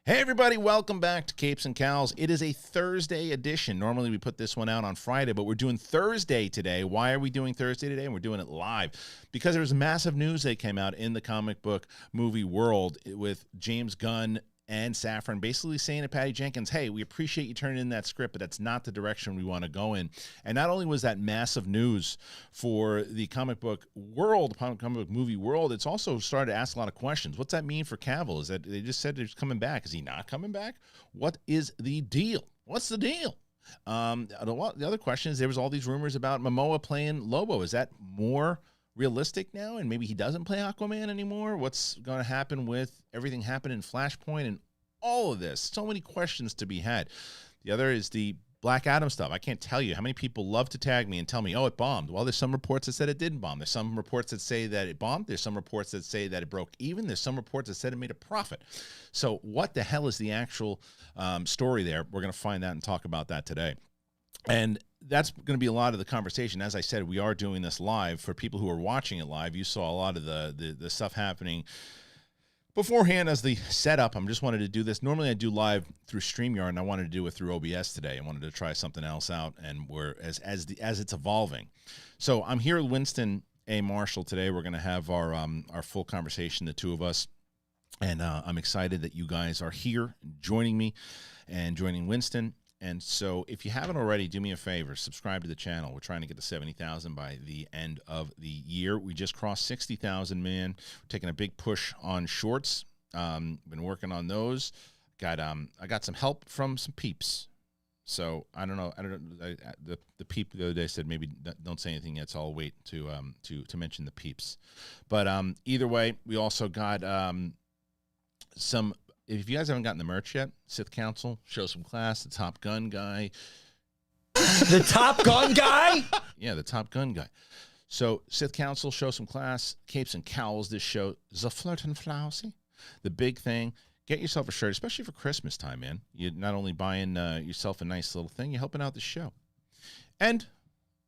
Hey everybody, welcome back to Capes and Cowls. It is a Thursday edition. Normally we put this one out on Friday, but we're doing Thursday today. Why are we doing Thursday today? And we're doing it live because there was massive news that came out in the comic book movie world with James Gunn and Safran basically saying to Patty Jenkins, hey, we appreciate you turning in that script, but that's not the direction we want to go in. And not only was that massive news for the comic book world, comic book movie world, it's also started to ask a lot of questions. What's that mean for Cavill? Is that they just said he's coming back? Is he not coming back? What is the deal? What's the deal? The other question is there was all these rumors about Momoa playing Lobo. Is that more realistic now, and maybe he doesn't play Aquaman anymore? What's going to happen with everything happening in Flashpoint and all of this? So many questions to be had. The other is the Black Adam stuff. I can't tell you how many people love to tag me and tell me, oh, it bombed. Well, there's some reports that said it didn't bomb. There's some reports that say that it bombed. There's some reports that say that it broke even. There's some reports that said it made a profit. So what the hell is the actual story there? We're going to find out and talk about that today. And that's going to be a lot of the conversation. As I said, we are doing this live. For people who are watching it live, you saw a lot of the stuff happening beforehand as the setup. I just wanted to do this. Normally I do live through StreamYard, and I wanted to do it through OBS today. I wanted to try something else out, and we're as it's evolving. So I'm here with Winston A. Marshall today. We're going to have our full conversation, the two of us. And I'm excited that you guys are here joining me and joining Winston. And so if you haven't already, do me a favor, subscribe to the channel. We're trying to get to 70,000 by the end of the year. We just crossed 60,000, man. We're taking a big push on shorts. Been working on those. I got some help from some peeps. So I don't know. The peep the other day said maybe don't say anything yet. So I'll wait to mention the peeps. But either way, we also got some. If you guys haven't gotten the merch yet, Sith Council, Show Some Class, the Top Gun guy. The Top Gun guy? Yeah, the Top Gun guy. So Sith Council, Show Some Class, Capes and Cowls, this show, the Flirt and Flousy. The big thing, get yourself a shirt, especially for Christmas time, man. You're not only buying yourself a nice little thing, you're helping out the show. And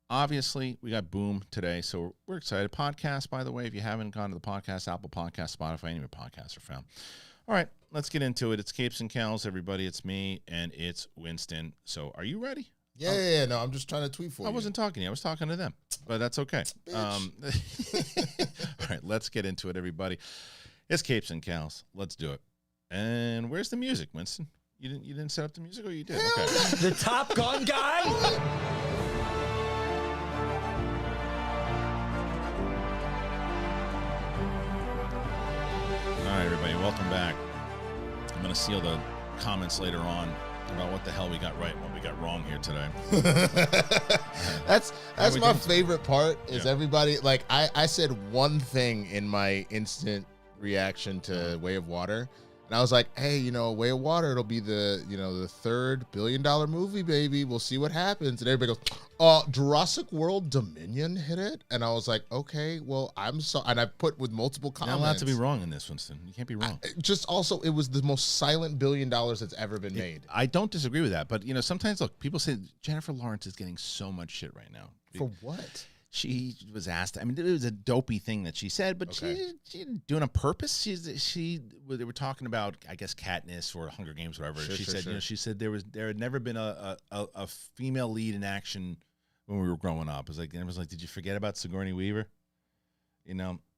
obviously, we got Boom today, so we're excited. Podcast, by the way, if you haven't gone to the podcast, Apple Podcast, Spotify, any of your podcasts are found. All right, let's get into it. It's Capes and Cowls, everybody. It's me, and it's Winston. So are you ready? Yeah, no, I'm just trying to tweet for you. I wasn't talking to you. I was talking to them, but that's okay. All right, let's get into it, everybody. It's Capes and Cowls. Let's do it. And where's the music, Winston? You didn't set up the music, or you did? Okay. The Top Gun guy? All right, everybody, welcome back. I'm going to seal the comments later on about what the hell we got right and what we got wrong here today. That's my favorite part is everybody, like, I said one thing in my instant reaction to Way of Water, and I was like, hey, Way of Water, it'll be the $3 billion movie, baby. We'll see what happens. And everybody goes, Jurassic World Dominion hit it? And I was like, okay, well, I'm so, and I put with multiple comments. Not allowed to be wrong in this, Winston. You can't be wrong. It was the most silent $1 billion that's ever been made. I don't disagree with that, but, sometimes, look, people say Jennifer Lawrence is getting so much shit right now. For what? She was asked. I mean, it was a dopey thing that she said, but she didn't do it on purpose. They were talking about, I guess, Katniss or Hunger Games, whatever. Sure. She said there had never been a female lead in action when we were growing up. It was like, did you forget about Sigourney Weaver?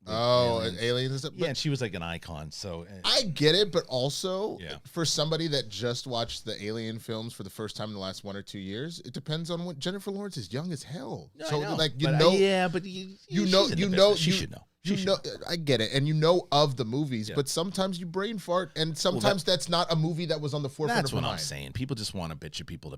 Aliens. Yeah, and she was like an icon. So I get it, but also for somebody that just watched the Alien films for the first time in the last 1 or 2 years, it depends on what Jennifer Lawrence is young as hell. No, so I know. like she should know. I get it, and of the movies, but sometimes you brain fart, and sometimes that's not a movie that was on the forefront of your mind. That's what I'm saying. People just want to bitch at people.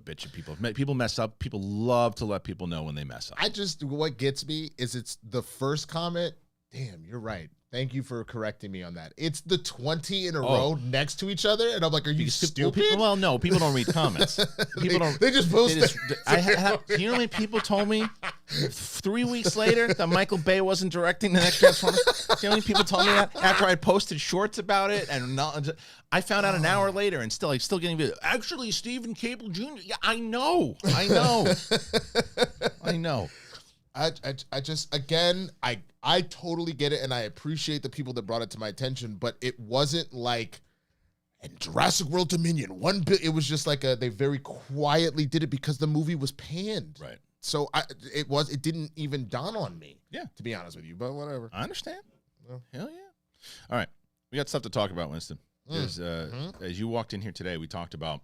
People mess up. People love to let people know when they mess up. What gets me is it's the first comment. Damn, you're right. Thank you for correcting me on that. It's the 20 in a row next to each other, and I'm like, are you stupid? Well, no, people don't read comments. They just post it. You know how many people told me 3 weeks later that Michael Bay wasn't directing the next Transformers? You know how many people told me that after I posted shorts about it? And I found out an hour later, and still getting actually Stephen Cable Jr. Yeah, I know. I just, again, I totally get it, and I appreciate the people that brought it to my attention, but it wasn't like, and Jurassic World Dominion, it was just like they very quietly did it because the movie was panned. Right. So it didn't even dawn on me. Yeah. To be honest with you, but whatever. I understand. Well. Hell yeah. All right. We got stuff to talk about, Winston. As you walked in here today, we talked about,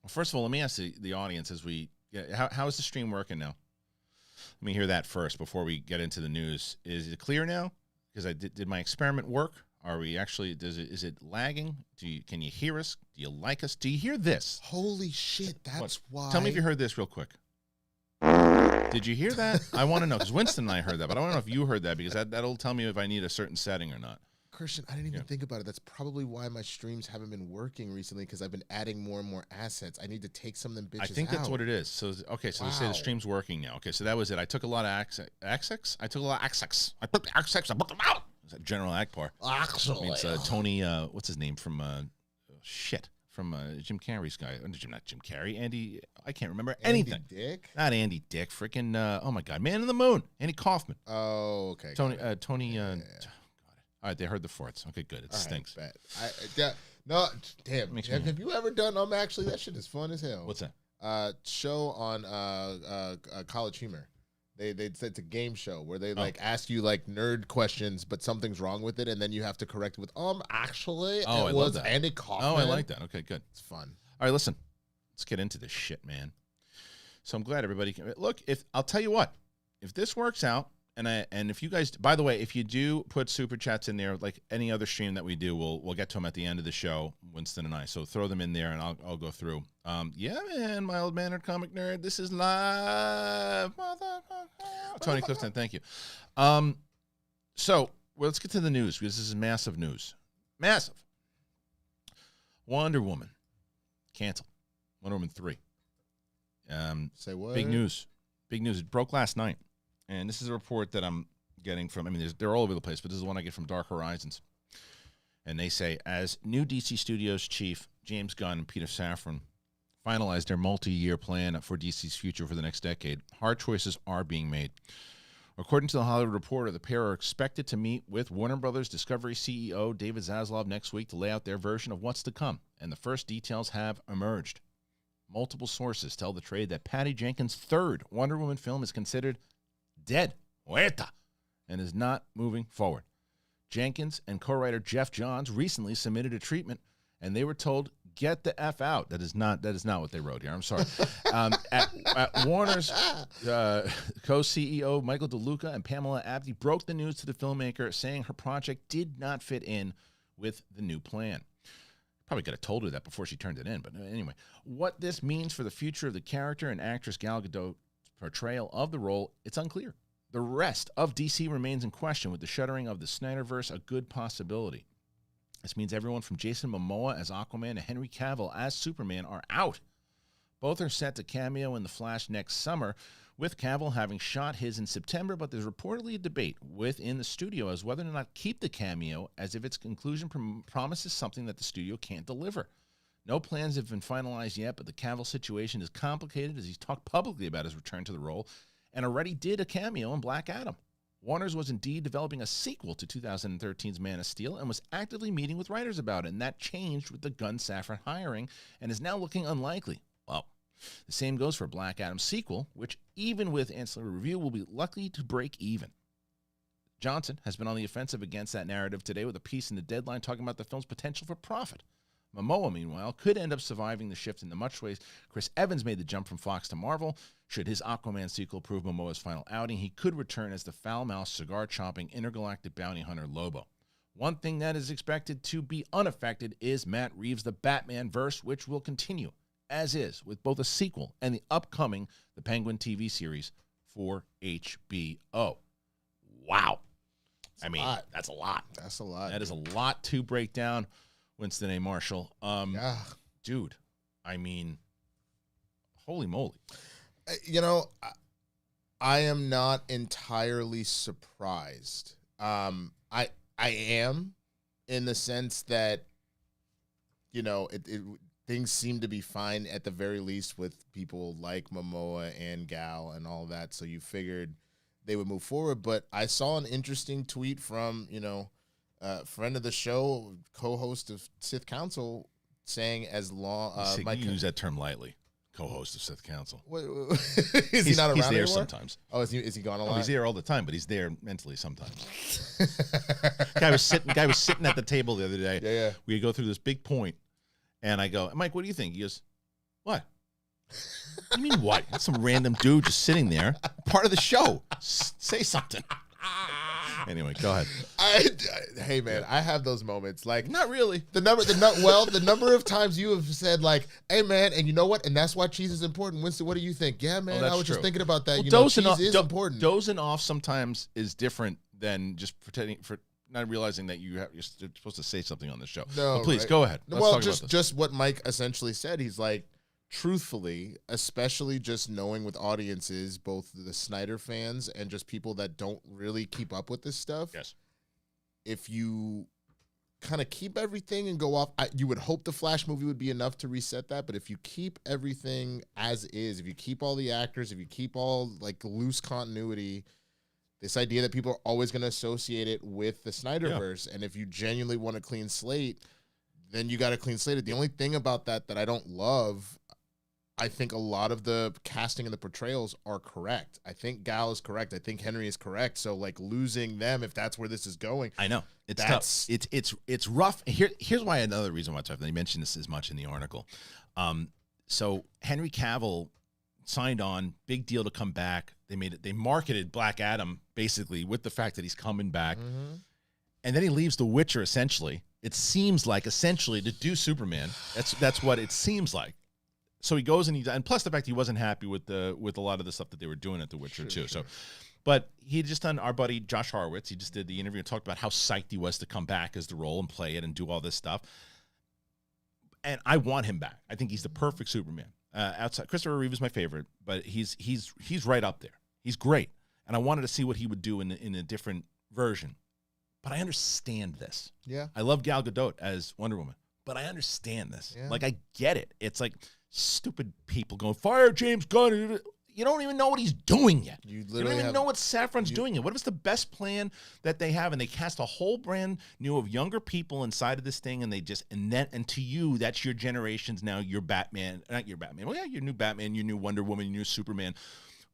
well, first of all, let me ask the audience how is the stream working now? Let me hear that first before we get into the news. Is it clear now? Because did my experiment work? Are we actually, is it lagging? Can you hear us? Do you like us? Do you hear this? Holy shit, that's why. Tell me if you heard this real quick. Did you hear that? I want to know, because Winston and I heard that, but I want to know if you heard that, because that'll tell me if I need a certain setting or not. Kristian, I didn't even think about it. That's probably why my streams haven't been working recently, because I've been adding more and more assets. I need to take some of them bitches out. I think that's what it is. So, okay, so they say the stream's working now. Okay, so that was it. I took a lot of access. I took the access. I put them out. Is that General Akbar? Actually. It's Tony, what's his name from, from Jim Carrey's guy. Not Jim Carrey. Andy, I can't remember anything. Andy Dick? Not Andy Dick. Freaking, oh my God, Man in the Moon. Andy Kaufman. Oh, okay. Tony, all right, they heard the farts. Okay, good. It stinks. No, damn. Have you ever done? Actually, that shit is fun as hell. What's that? Show on College Humor. It's a game show where they ask you nerd questions, but something's wrong with it, and then you have to correct it with actually. Oh, I love that. Andy Kaufman. Oh, I like that. Okay, good. It's fun. All right, listen. Let's get into this shit, man. So I'm glad everybody can look. I'll tell you what, if this works out. And if you guys, by the way, if you do put super chats in there, like any other stream that we do, we'll get to them at the end of the show, Winston and I. So throw them in there, and I'll go through. Yeah, man, mild mannered comic nerd. This is live, motherfucker. Tony Clifton, thank you. So let's get to the news, because this is massive news. Massive. Wonder Woman canceled. Wonder Woman 3. Say what? Big news. Big news. It broke last night. And this is a report that I'm getting from, they're all over the place, but this is the one I get from Dark Horizons. And they say, as new DC Studios chief James Gunn and Peter Safran finalize their multi-year plan for DC's future for the next decade, hard choices are being made. According to the Hollywood Reporter, the pair are expected to meet with Warner Brothers Discovery CEO David Zaslav next week to lay out their version of what's to come, and the first details have emerged. Multiple sources tell the trade that Patty Jenkins' third Wonder Woman film is considered dead, muerta, and is not moving forward. Jenkins and co-writer Jeff Johns recently submitted a treatment, and they were told, get the F out. That is not what they wrote here. I'm sorry. At Warner's co-CEO Michael DeLuca and Pamela Abdi broke the news to the filmmaker, saying her project did not fit in with the new plan. Probably could have told her that before she turned it in, but anyway. What this means for the future of the character and actress Gal Gadot's portrayal of the role, it's unclear. The rest of DC remains in question, with the shuttering of the Snyderverse a good possibility. This means everyone from Jason Momoa as Aquaman to Henry Cavill as Superman are out. Both are set to cameo in The Flash next summer, with Cavill having shot his in September, but there's reportedly a debate within the studio as whether or not keep the cameo, as if its conclusion promises something that the studio can't deliver. No plans have been finalized yet, but the Cavill situation is complicated, as he's talked publicly about his return to the role and already did a cameo in Black Adam. Warner's was indeed developing a sequel to 2013's Man of Steel and was actively meeting with writers about it, and that changed with the Gunn-Safran hiring and is now looking unlikely. Well, the same goes for Black Adam's sequel, which even with ancillary review will be lucky to break even. Johnson has been on the offensive against that narrative today with a piece in the Deadline talking about the film's potential for profit. Momoa, meanwhile, could end up surviving the shift in the much ways Chris Evans made the jump from Fox to Marvel. Should his Aquaman sequel prove Momoa's final outing, he could return as the foul-mouthed, cigar-chomping, intergalactic bounty hunter Lobo. One thing that is expected to be unaffected is Matt Reeves' The Batman verse, which will continue, as is, with both a sequel and the upcoming The Penguin TV series for HBO. Wow. That's a lot. That's a lot. That is a lot to break down. Winston A. Marshall. Yeah. Dude, holy moly. I am not entirely surprised. I am, in the sense that, things seem to be fine at the very least with people like Momoa and Gal and all that. So you figured they would move forward. But I saw an interesting tweet from, friend of the show, co-host of Sith Council, saying as long you use that term lightly. Co-host of Sith Council. Is he not around He's there anymore? sometimes. Oh, is he gone a lot? He's there all the time, but he's there mentally sometimes. Guy was sitting at the table the other day. Yeah. We go through this big point, and I go, Mike, what do you think? He goes, what? What do you mean what? That's some random dude just sitting there, part of the show. Say something. Anyway, go ahead. Hey man, I have those moments. Like, not really. The number of times you have said like, "Hey man," and you know what? And that's why cheese is important. Winston, what do you think? Yeah, man, I was just thinking about that. Well, cheese is important. Dozing off sometimes is different than just pretending for not realizing that you're supposed to say something on the show. No, but please right? go ahead. Let's talk about this. Just what Mike essentially said. He's like, truthfully, especially just knowing with audiences, both the Snyder fans and just people that don't really keep up with this stuff. Yes. If you kind of keep everything and go off, you would hope the Flash movie would be enough to reset that. But if you keep everything as is, if you keep all the actors, if you keep all like loose continuity, this idea that people are always going to associate it with the Snyderverse. Yeah. And if you genuinely want a clean slate, then you got a clean slate. The only thing about that I don't love, I think a lot of the casting and the portrayals are correct. I think Gal is correct. I think Henry is correct. So like losing them, if that's where this is going, I know it's tough. It's rough. Here's why another reason why it's tough. They mentioned this as much in the article. So Henry Cavill signed on, big deal to come back. They marketed Black Adam basically with the fact that he's coming back, and then he leaves The Witcher essentially. It seems like essentially to do Superman. That's what it seems like. So he goes and plus the fact he wasn't happy with a lot of the stuff that they were doing at The Witcher too. Sure. So, but he had just done our buddy Josh Horowitz. He just did the interview and talked about how psyched he was to come back as the role and play it and do all this stuff. And I want him back. I think he's the perfect Superman. Outside Christopher Reeve is my favorite, but he's right up there. He's great, and I wanted to see what he would do in a different version. But I understand this. Yeah, I love Gal Gadot as Wonder Woman, but I understand this. Yeah. Like I get it. It's like stupid people going, fire James Gunn. You don't even know what he's doing yet. You don't even know what Saffron's doing yet. What if it's the best plan that they have, and they cast a whole brand new of younger people inside of this thing, and and to you, that's your generation's now your Batman, not your Batman. Well, yeah, your new Batman, your new Wonder Woman, your new Superman,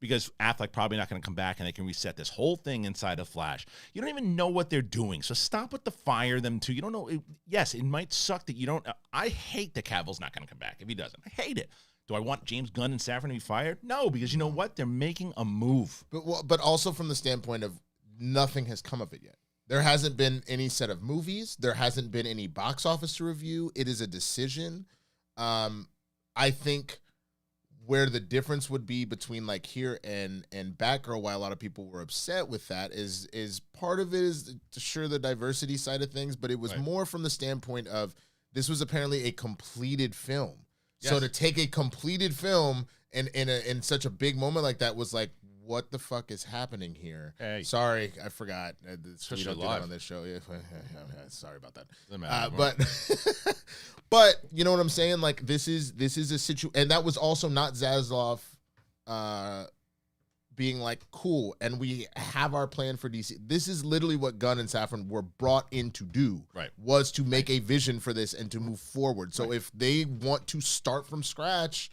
because Affleck probably not going to come back, and they can reset this whole thing inside of Flash. You don't even know what they're doing, so stop with the fire them too. You don't know. Yes, it might suck that you don't. I hate that Cavill's not going to come back if he doesn't. I hate it. Do I want James Gunn and Saffron to be fired? No, because you know what? They're making a move. But also from the standpoint of nothing has come of it yet. There hasn't been any set of movies. There hasn't been any box office to review. It is a decision. I think where the difference would be between like here and Batgirl, why a lot of people were upset with that, is part of it is sure the diversity side of things, but it was more from the standpoint of this was apparently a completed film. Yes. So to take a completed film and in such a big moment like that was like, what the fuck is happening here? Hey. Sorry, I forgot. We don't do that on this show. Yeah, sorry about that. But you know what I'm saying? Like this is a situation, and that was also not Zaslav being like, cool, and we have our plan for DC. This is literally what Gunn and Saffron were brought in to do, was to make a vision for this and to move forward. So if they want to start from scratch,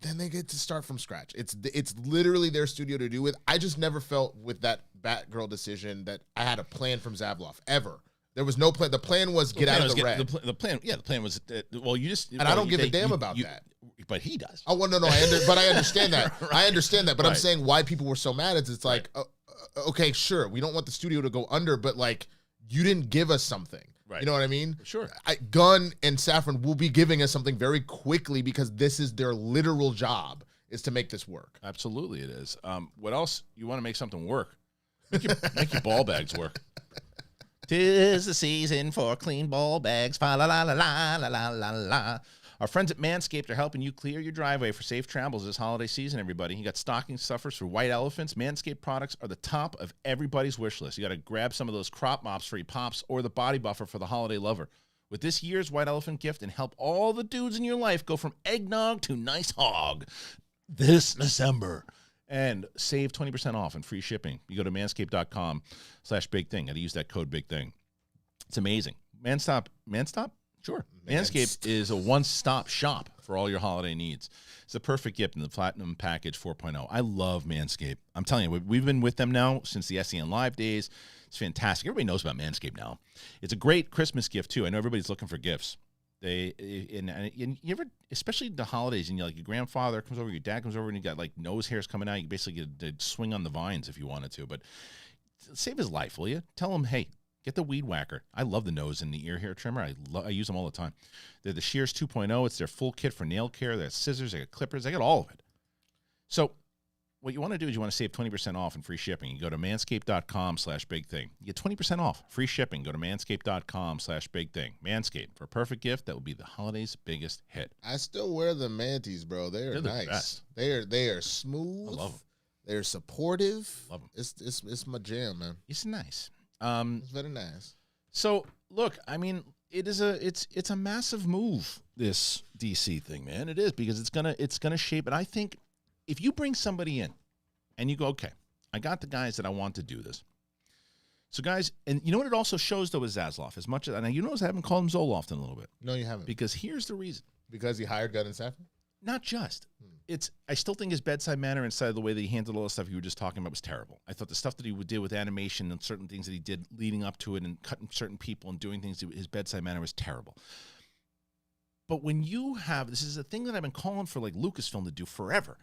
then they get to start from scratch. It's literally their studio to do it. I just never felt with that Batgirl decision that I had a plan from Zaslav, ever. There was no plan. The plan was get out of the red. The plan was, well, you just... And I don't give a damn about that. But he does. Oh, well, no, but I understand that. I understand that. But I'm saying why people were so mad is it's like, okay, sure, we don't want the studio to go under, but like, you didn't give us something. Right. You know what I mean? Sure. Gunn and Saffron will be giving us something very quickly because this is their literal job, is to make this work. Absolutely it is. What else? You want to make something work. Make your ball bags work. 'Tis the season for clean ball bags. Fa la la la la la la la. Our friends at MANSCAPED are helping you clear your driveway for safe travels this holiday season, everybody. You got stocking stuffers for white elephants. MANSCAPED products are the top of everybody's wish list. You got to grab some of those crop mops for your pops or the body buffer for the holiday lover. With this year's white elephant gift, and help all the dudes in your life go from eggnog to nice hog this December. And save 20% off and free shipping. You go to manscaped.com/big thing. Got to use that code big thing. It's amazing. Manstop? Sure. Manscaped is a one-stop shop for all your holiday needs. It's the perfect gift in the Platinum Package 4.0. I love Manscaped. I'm telling you, we've been with them now since the SEN Live days. It's fantastic. Everybody knows about Manscaped now. It's a great Christmas gift, too. I know everybody's looking for gifts. And you ever, especially the holidays, and your grandfather comes over, your dad comes over, and you got like nose hairs coming out. You basically get to swing on the vines if you wanted to. But save his life, will you? Tell him, hey, get the Weed Whacker. I love the nose and the ear hair trimmer. I use them all the time. They're the Shears 2.0. It's their full kit for nail care. They got scissors. They got clippers. They got all of it. So what you want to do is you want to save 20% off and free shipping. You go to manscaped.com/bigthing. You get 20% off, free shipping. Go to manscaped.com/bigthing. Manscaped, for a perfect gift that will be the holidays' biggest hit. I still wear the manties, bro. They're nice. They are smooth. I love them. They're supportive. Love them. It's my jam, man. It's nice. It's very nice. So look, I mean, it's a massive move, this DC thing, man. It is, because it's gonna shape it. I think if you bring somebody in and you go, okay, I got the guys that I want to do this. So guys, and you know what it also shows though is Zaslav, as much as, and you notice I haven't called him Zoloft in a little bit. No, you haven't. Because here's the reason. Because he hired Gunn and Safran? Not just. I still think his bedside manner inside of the way that he handled all the stuff you were just talking about was terrible. I thought the stuff that he did with animation and certain things that he did leading up to it and cutting certain people and doing things, his bedside manner was terrible. But when you have, this is a thing that I've been calling for like Lucasfilm to do forever.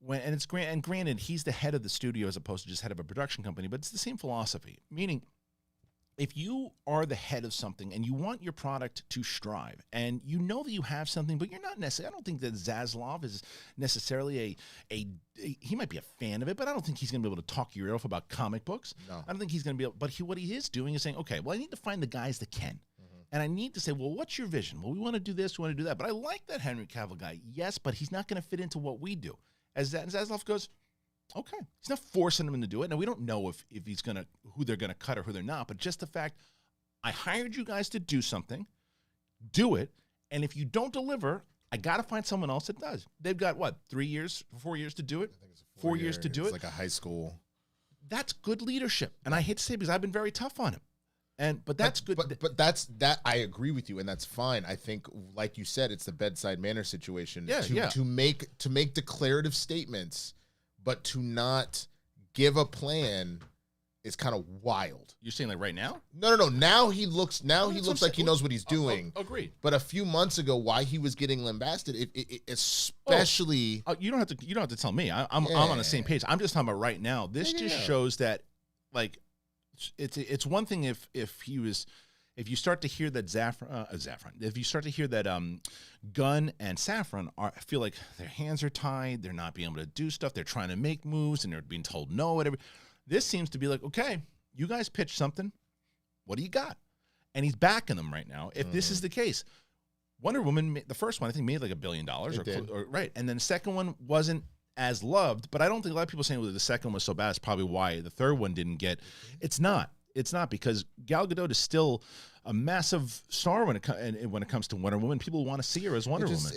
And granted, he's the head of the studio as opposed to just head of a production company, but it's the same philosophy. Meaning, if you are the head of something and you want your product to strive, and you know that you have something, but you're not necessarily, I don't think that Zaslav is necessarily he might be a fan of it, but I don't think he's going to be able to talk your ear off about comic books. No. I don't think he's going to be able, but what he is doing is saying, okay, well, I need to find the guys that can. And I need to say, well, what's your vision? Well, we want to do this, we want to do that. But I like that Henry Cavill guy. Yes, but he's not going to fit into what we do. As Zaslav goes, okay. He's not forcing him to do it. Now, we don't know if he's going to, who they're going to cut or who they're not, but just the fact, I hired you guys to do something, do it, and if you don't deliver, I got to find someone else that does. They've got, what, 4 years to do it? I think it's 4 years to do it? It's like a high school. That's good leadership. And I hate to say it because I've been very tough on him. But that's good. But that's that. I agree with you, and that's fine. I think, like you said, it's the bedside manner situation. To make declarative statements, but to not give a plan is kind of wild. You're saying like right now? No. Now he looks like he knows what he's doing. Agreed. But a few months ago, why he was getting lambasted, especially. You don't have to tell me. I'm on the same page. I'm just talking about right now. This just shows that, like. It's one thing if you start to hear that if you start to hear that Gunn and Safran feel like their hands are tied, they're not being able to do stuff, they're trying to make moves and they're being told no, whatever. This seems to be like, okay, you guys pitched something, what do you got? And he's backing them right now. If this is the case, Wonder Woman, the first one I think made like $1 billion, or right, and then the second one wasn't as loved, but I don't think a lot of people saying the second one was so bad. It's probably why the third one didn't get. It's not because Gal Gadot is still a massive star when it comes to Wonder Woman. People want to see her as Wonder Woman.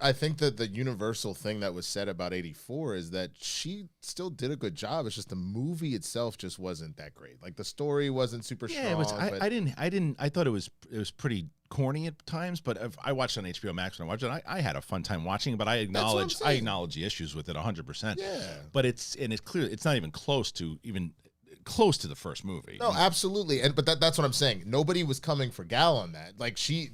I think that the universal thing that was said about 84 is that she still did a good job. It's just the movie itself just wasn't that great. Like the story wasn't super strong. I thought it was pretty corny at times, but if I watched it on HBO Max when I watched it, I had a fun time watching it, but I acknowledge the issues with it 100%. Yeah. But it's clear it's not even close to the first movie. No, absolutely. But that's what I'm saying. Nobody was coming for Gal on that. She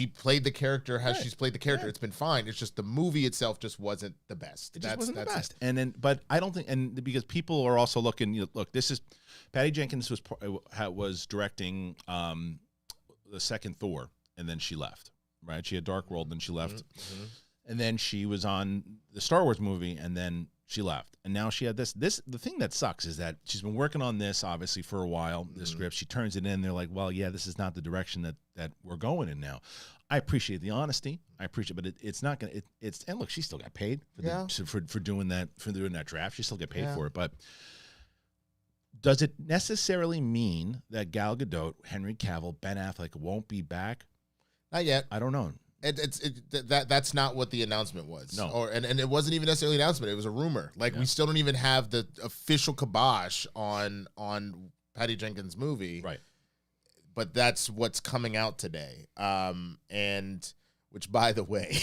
played the character how she's played the character. Yeah. It's been fine. It's just the movie itself just wasn't the best. It just wasn't the best. But I don't think, and because people are also looking, look, this is Patty Jenkins was directing the second Thor, and then she left. Right? She had Dark World, then she left, and then she was on the Star Wars movie, and then she left. And now she had this. The thing that sucks is that she's been working on this obviously for a while. The script, she turns it in. They're like, well, yeah, this is not the direction that we're going in now. I appreciate the honesty. But it's not gonna. And look, she still got paid for doing that draft. She still get paid for it, but. Does it necessarily mean that Gal Gadot, Henry Cavill, Ben Affleck won't be back? Not yet. I don't know. That's not what the announcement was. No. And it wasn't even necessarily an announcement. It was a rumor. We still don't even have the official kibosh on Patty Jenkins' movie. Right. but that's what's coming out today. And which, by the way,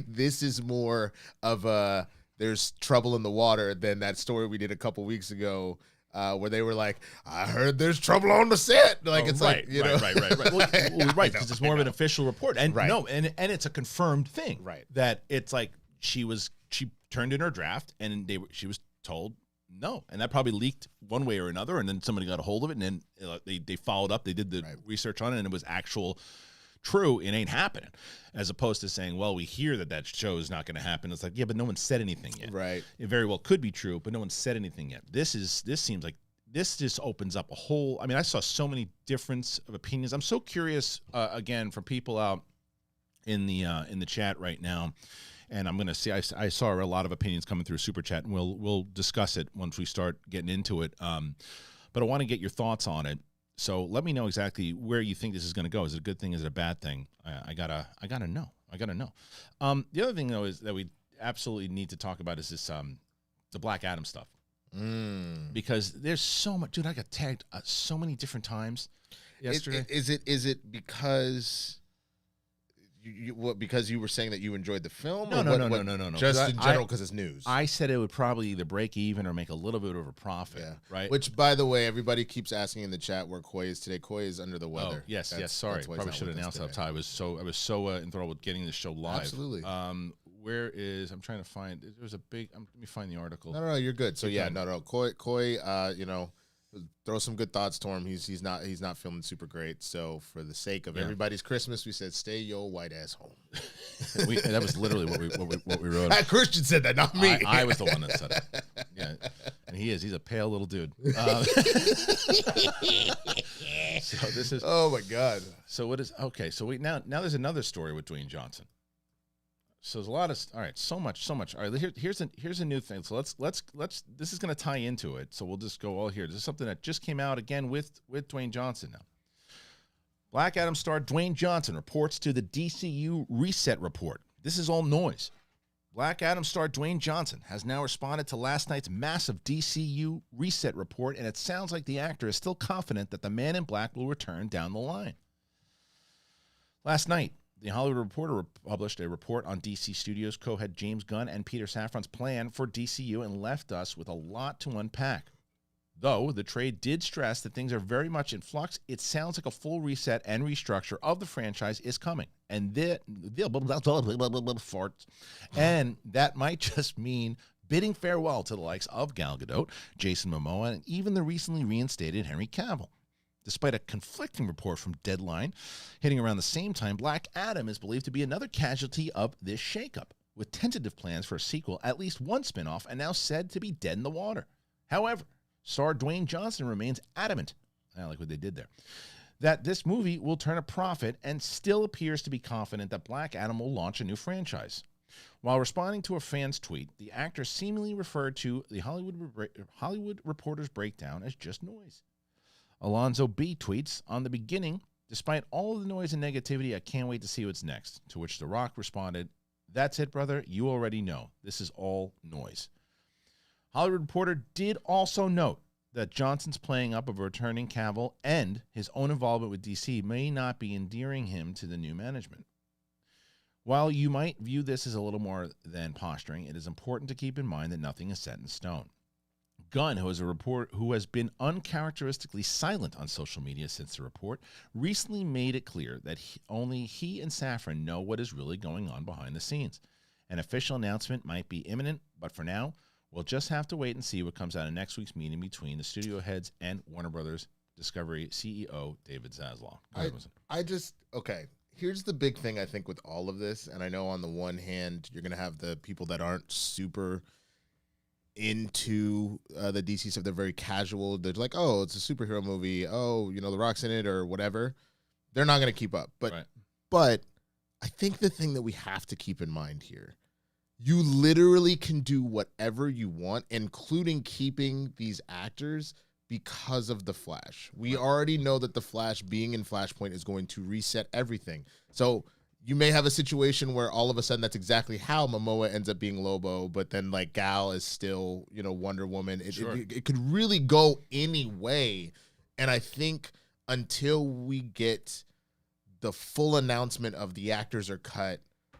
this is more of a there's trouble in the water than that story we did a couple weeks ago. Where they were like, I heard there's trouble on the set. Like, it's right, like, you know. Right. Well, right, because it's more of an official report. And Right. no, and it's a confirmed thing. Right. That it's like she turned in her draft and she was told no. And that probably leaked one way or another. And then somebody got a hold of it. And then they followed up. They did the research on it. And it was actual true. It ain't happening. As opposed to saying, well, we hear that show is not going to happen. It's like, yeah, but no one said anything yet. Right. It very well could be true, but no one said anything yet. This seems like this just opens up a whole. I mean, I saw so many difference of opinions. I'm so curious again from people out in the chat right now, and I'm going to see. I saw a lot of opinions coming through Super Chat, and we'll discuss it once we start getting into it. But I want to get your thoughts on it. So let me know exactly where you think this is going to go. Is it a good thing? Is it a bad thing? I gotta know. The other thing though is that we absolutely need to talk about is this the Black Adam stuff. Because there's so much, dude. I got tagged so many different times yesterday. Is it because because you were saying that you enjoyed the film? No. Just in general, because it's news. I said it would probably either break even or make a little bit of a profit. Yeah. Right. Which, by the way, everybody keeps asking in the chat where Koi is today. Koi is under the weather. Oh, yes. Sorry, probably should have announced that up top. I was so enthralled with getting this show live. Absolutely. Where is? I'm trying to find. There's a big. Let me find the article. No, you're good. So yeah, no. Koi, you know, throw some good thoughts to him. He's not feeling super great. So for the sake of everybody's Christmas, we said stay your white ass home. That was literally what we wrote. Kristian said that, not me. I was the one that said it. Yeah, and he's a pale little dude. So this is. Oh my God. So what is okay? So now there's another story with Dwayne Johnson. So there's a lot of so much. All right, here's a new thing. So let's this is going to tie into it. So we'll just go all here. This is something that just came out again with Dwayne Johnson now. Black Adam star Dwayne Johnson reports to the DCU Reset Report. This is all noise. Black Adam star Dwayne Johnson has now responded to last night's massive DCU Reset Report, and it sounds like the actor is still confident that the Man in Black will return down the line. Last night, The Hollywood Reporter published a report on DC Studios co-head James Gunn and Peter Safran's plan for DCU and left us with a lot to unpack. Though the trade did stress that things are very much in flux, it sounds like a full reset and restructure of the franchise is coming. And farts. And that might just mean bidding farewell to the likes of Gal Gadot, Jason Momoa, and even the recently reinstated Henry Cavill. Despite a conflicting report from Deadline hitting around the same time, Black Adam is believed to be another casualty of this shakeup, with tentative plans for a sequel, at least one spinoff, and now said to be dead in the water. However, star Dwayne Johnson remains adamant, I like what they did there, that this movie will turn a profit and still appears to be confident that Black Adam will launch a new franchise. While responding to a fan's tweet, the actor seemingly referred to the Hollywood Reporter's breakdown as just noise. Alonzo B tweets, on the beginning, despite all of the noise and negativity, I can't wait to see what's next. To which The Rock responded, that's it, brother. You already know. This is all noise. Hollywood Reporter did also note that Johnson's playing up of returning Cavill and his own involvement with DC may not be endearing him to the new management. While you might view this as a little more than posturing, it is important to keep in mind that nothing is set in stone. Gunn, who has been uncharacteristically silent on social media since the report, recently made it clear that only he and Safran know what is really going on behind the scenes. An official announcement might be imminent, but for now, we'll just have to wait and see what comes out of next week's meeting between the studio heads and Warner Brothers Discovery CEO David Zaslav. Here's the big thing I think with all of this, and I know on the one hand, you're going to have the people that aren't super into the DC stuff. They're very casual. They're like, oh, it's a superhero movie. Oh, you know, The Rock's in it or whatever. They're not going to keep up. But I think the thing that we have to keep in mind here, you literally can do whatever you want, including keeping these actors because of The Flash. We already know that The Flash being in Flashpoint is going to reset everything. So you may have a situation where all of a sudden that's exactly how Momoa ends up being Lobo, but then like Gal is still, you know, Wonder Woman. It could really go any way. And I think until we get the full announcement of the actors are cut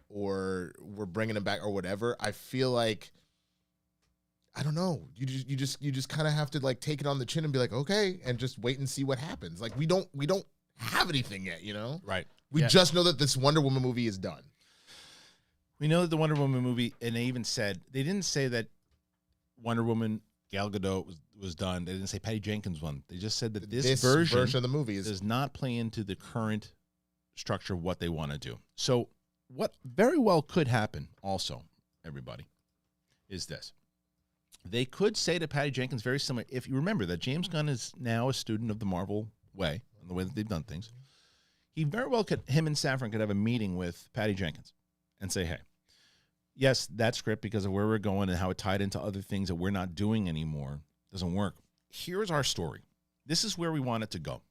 or we're bringing them back or whatever, I feel like, I don't know. You just kind of have to like take it on the chin and be like, okay, and just wait and see what happens. Like we don't have anything yet, you know? Right. We just know that this Wonder Woman movie is done. We know that the Wonder Woman movie, and they even said, they didn't say that Wonder Woman, Gal Gadot was done. They didn't say Patty Jenkins won. They just said that this version of the movie does not play into the current structure of what they want to do. So what very well could happen also, everybody, is this. They could say to Patty Jenkins very similar. If you remember that James Gunn is now a student of the Marvel way and the way that they've done things, he very well could, him and Safran could have a meeting with Patty Jenkins and say, hey, yes, that script, because of where we're going and how it tied into other things that we're not doing anymore, doesn't work. Here's our story. This is where we want it to go.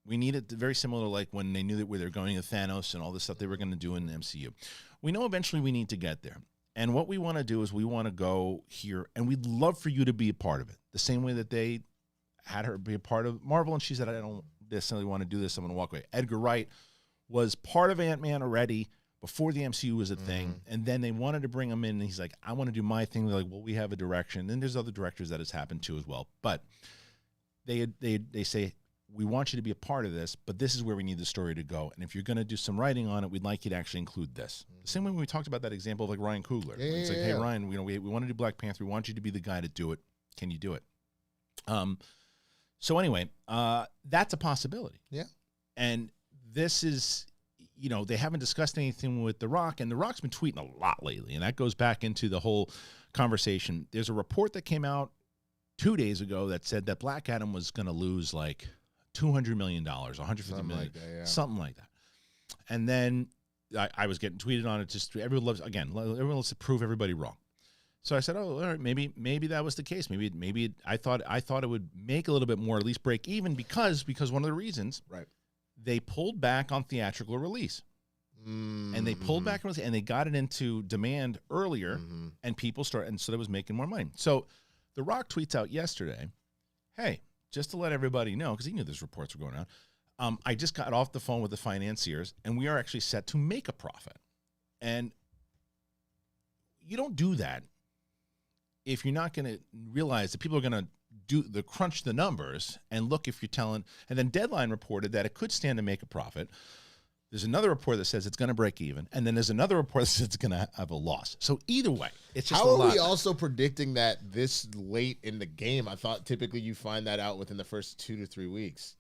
We need it very similar to like when they knew that they were going to Thanos and all this stuff they were going to do in the MCU. We know eventually we need to get there. And what we want to do is we want to go here, and we'd love for you to be a part of it. The same way that they had her be a part of Marvel, and she said, I don't necessarily want to do this. I'm going to walk away. Edgar Wright was part of Ant-Man already before the MCU was a thing, and then they wanted to bring him in, and he's like, I want to do my thing. They're like, well, we have a direction. And there's other directors that has happened to as well. But they say, we want you to be a part of this, but this is where we need the story to go. And if you're going to do some writing on it, we'd like you to actually include this. The same way when we talked about that example of like Ryan Coogler. It's like, hey, Ryan, we want to do Black Panther. We want you to be the guy to do it. Can you do it? So anyway, that's a possibility. Yeah. And this is, you know, they haven't discussed anything with The Rock, and The Rock's been tweeting a lot lately, and that goes back into the whole conversation. There's a report that came out 2 days ago that said that Black Adam was going to lose like $200 million, $150 million, something like that. And then I was getting tweeted on it. Just everyone loves to prove everybody wrong. So I said, oh, all right, maybe that was the case. Maybe I thought it would make a little bit more, at least break even, because one of the reasons, right, they pulled back on theatrical release. And they pulled back and they got it into demand earlier, and people started, and so that was making more money. So The Rock tweets out yesterday, hey, just to let everybody know, because he knew these reports were going on, I just got off the phone with the financiers, and we are actually set to make a profit. And you don't do that if you're not going to realize that people are going to crunch the numbers and look if you're telling. And then Deadline reported that it could stand to make a profit. There's another report that says it's going to break even, and then there's another report that says it's going to have a loss. So either way, it's just How are we also predicting that this late in the game? I thought typically you find that out within the first 2 to 3 weeks.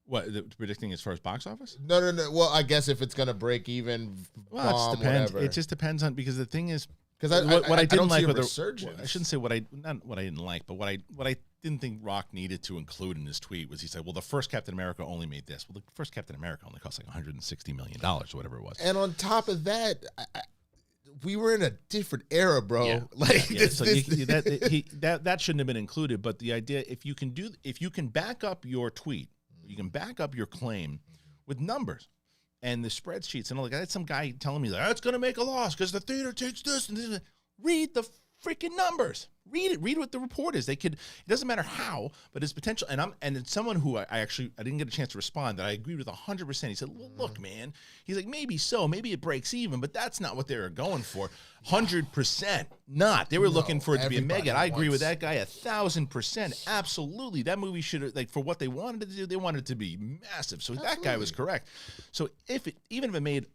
What, predicting as far as box office? No. Well, I guess if it's going to break even, well, it depends. Whatever. It just depends on, because the thing is, because what I didn't like, I shouldn't say what I didn't like, but what I didn't think Rock needed to include in his tweet was he said, well, the first Captain America only made this. Well, the first Captain America only cost like $160 million or whatever it was. And on top of that, we were in a different era, bro. Yeah. Like that shouldn't have been included. But the idea, if you can back up your tweet, you can back up your claim with numbers and the spreadsheets and all. Like, I had some guy telling me that it's going to make a loss because the theater takes this and this. Read the freaking numbers. Read it. Read what the report is. It doesn't matter how, but it's potential. And it's someone who I didn't get a chance to respond that I agreed with 100%. He said, well, look, man. He's like, maybe so. Maybe it breaks even, but that's not what they were going for. 100% not. They were looking for it to be a mega. I agree with that guy 1,000%. Absolutely. That movie should have, like, for what they wanted to do, they wanted it to be massive. So that guy was correct. So even if it made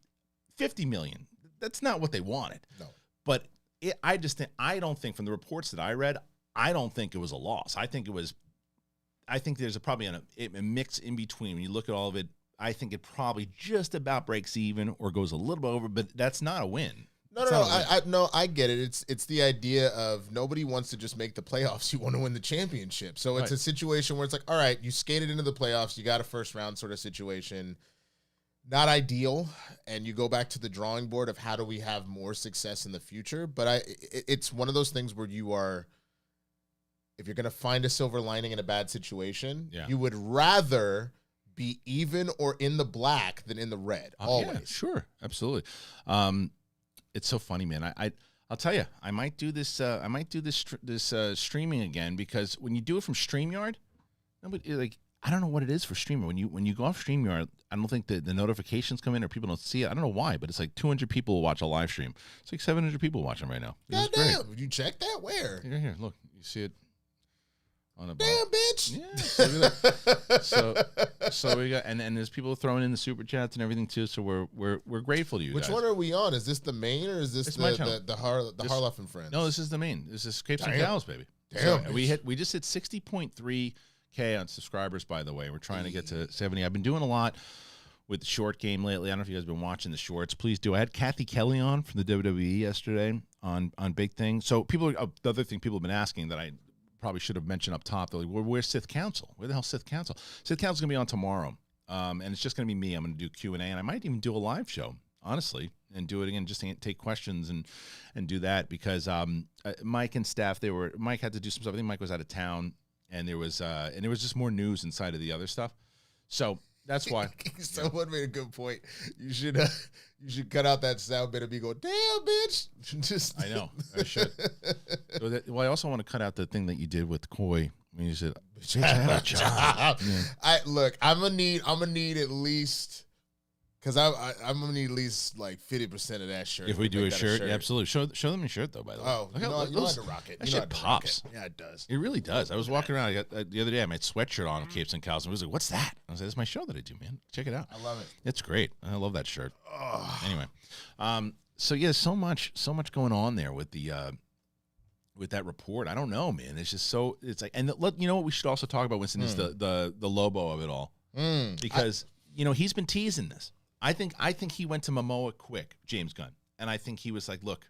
$50 million, that's not what they wanted. No. But I don't think from the reports that I read, I don't think it was a loss. I think there's probably a mix in between. When you look at all of it, I think it probably just about breaks even or goes a little bit over, but that's not a win. No, I get it. It's the idea of nobody wants to just make the playoffs. You want to win the championship. So it's a situation where it's like, all right, you skated into the playoffs. You got a first round sort of situation. Not ideal, and you go back to the drawing board of how do we have more success in the future. But it's one of those things where you are, if you're going to find a silver lining in a bad situation, you would rather be even or in the black than in the red. Always. Yeah, sure, absolutely. It's so funny, man. I'll tell you, I might do this. Streaming again, because when you do it from StreamYard, nobody like. I don't know what it is for streamer. When you go off StreamYard, I don't think the notifications come in or people don't see it. I don't know why, but it's like 200 people watch a live stream. It's like 700 people watching right now. God damn! Would you check that? Where? Here, look. You see it on a damn bitch. Yeah. So we got and there's people throwing in the super chats and everything too. So we're grateful to you. Which guys. one are we on? Is this the main or is this the Harloff and Friends? No, this is the main. This is Capes and Cowls, baby. Damn. So we just hit 60.3K on subscribers. By the way, we're trying to get to 70. I've been doing a lot with the short game lately. I don't know if you guys have been watching the shorts. Please do. I had Kathy Kelly on from the WWE yesterday on Big Thing. So the other thing people have been asking that I probably should have mentioned up top, they're like, where's Sith Council? Where the hell's Sith Council? Sith Council's going to be on tomorrow, and it's just going to be me. I'm going to do Q&A, and I might even do a live show, honestly, and do it again, just to take questions and do that because Mike and staff, Mike had to do some stuff. I think Mike was out of town, and there was just more news inside of the other stuff. So that's why. Someone made a good point. You should cut out that sound bit of me going, damn, bitch. Just I know. I should. I also want to cut out the thing that you did with Coy when you said, bitch, I had a job. Yeah. I'm gonna need at least because I'm gonna need at least like 50% of that shirt. If we do a shirt, yeah, absolutely. Show them your shirt though. By the way, you know how to rock it. That shit pops. Yeah, it does. It really does. I was walking around the other day. I had my sweatshirt on, Capes and Cowls, and I was like, "What's that?" I was like, "That's my show that I do, man. Check it out. I love it. It's great. I love that shirt." Anyway, so yeah, so much going on there with the with that report. I don't know, man. It's just so it's like, and you know what we should also talk about, Winston, is the Lobo of it all, because he's been teasing this. I think he went to Momoa quick, James Gunn, and I think he was like, "Look,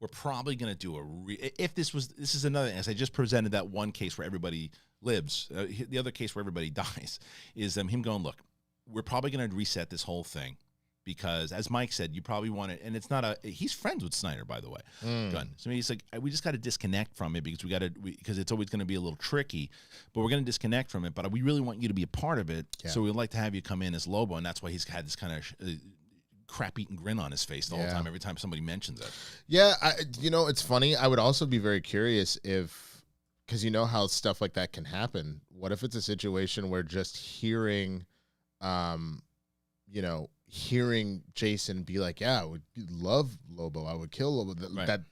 we're probably going to do if this is another thing." As I just presented that one case where everybody lives, the other case where everybody dies is him going, "Look, we're probably going to reset this whole thing because, as Mike said, you probably want it." And it's not he's friends with Snyder, by the way, Gunn. So he's like, we just got to disconnect from it because because it's always going to be a little tricky, but we're going to disconnect from it. But we really want you to be a part of it. Yeah. So we'd like to have you come in as Lobo. And that's why he's had this kind of crap-eating grin on his face the whole time, every time somebody mentions it. Yeah. It's funny. I would also be very curious because you know how stuff like that can happen. What if it's a situation where just hearing Jason be like, yeah, I would love Lobo, I would kill Lobo,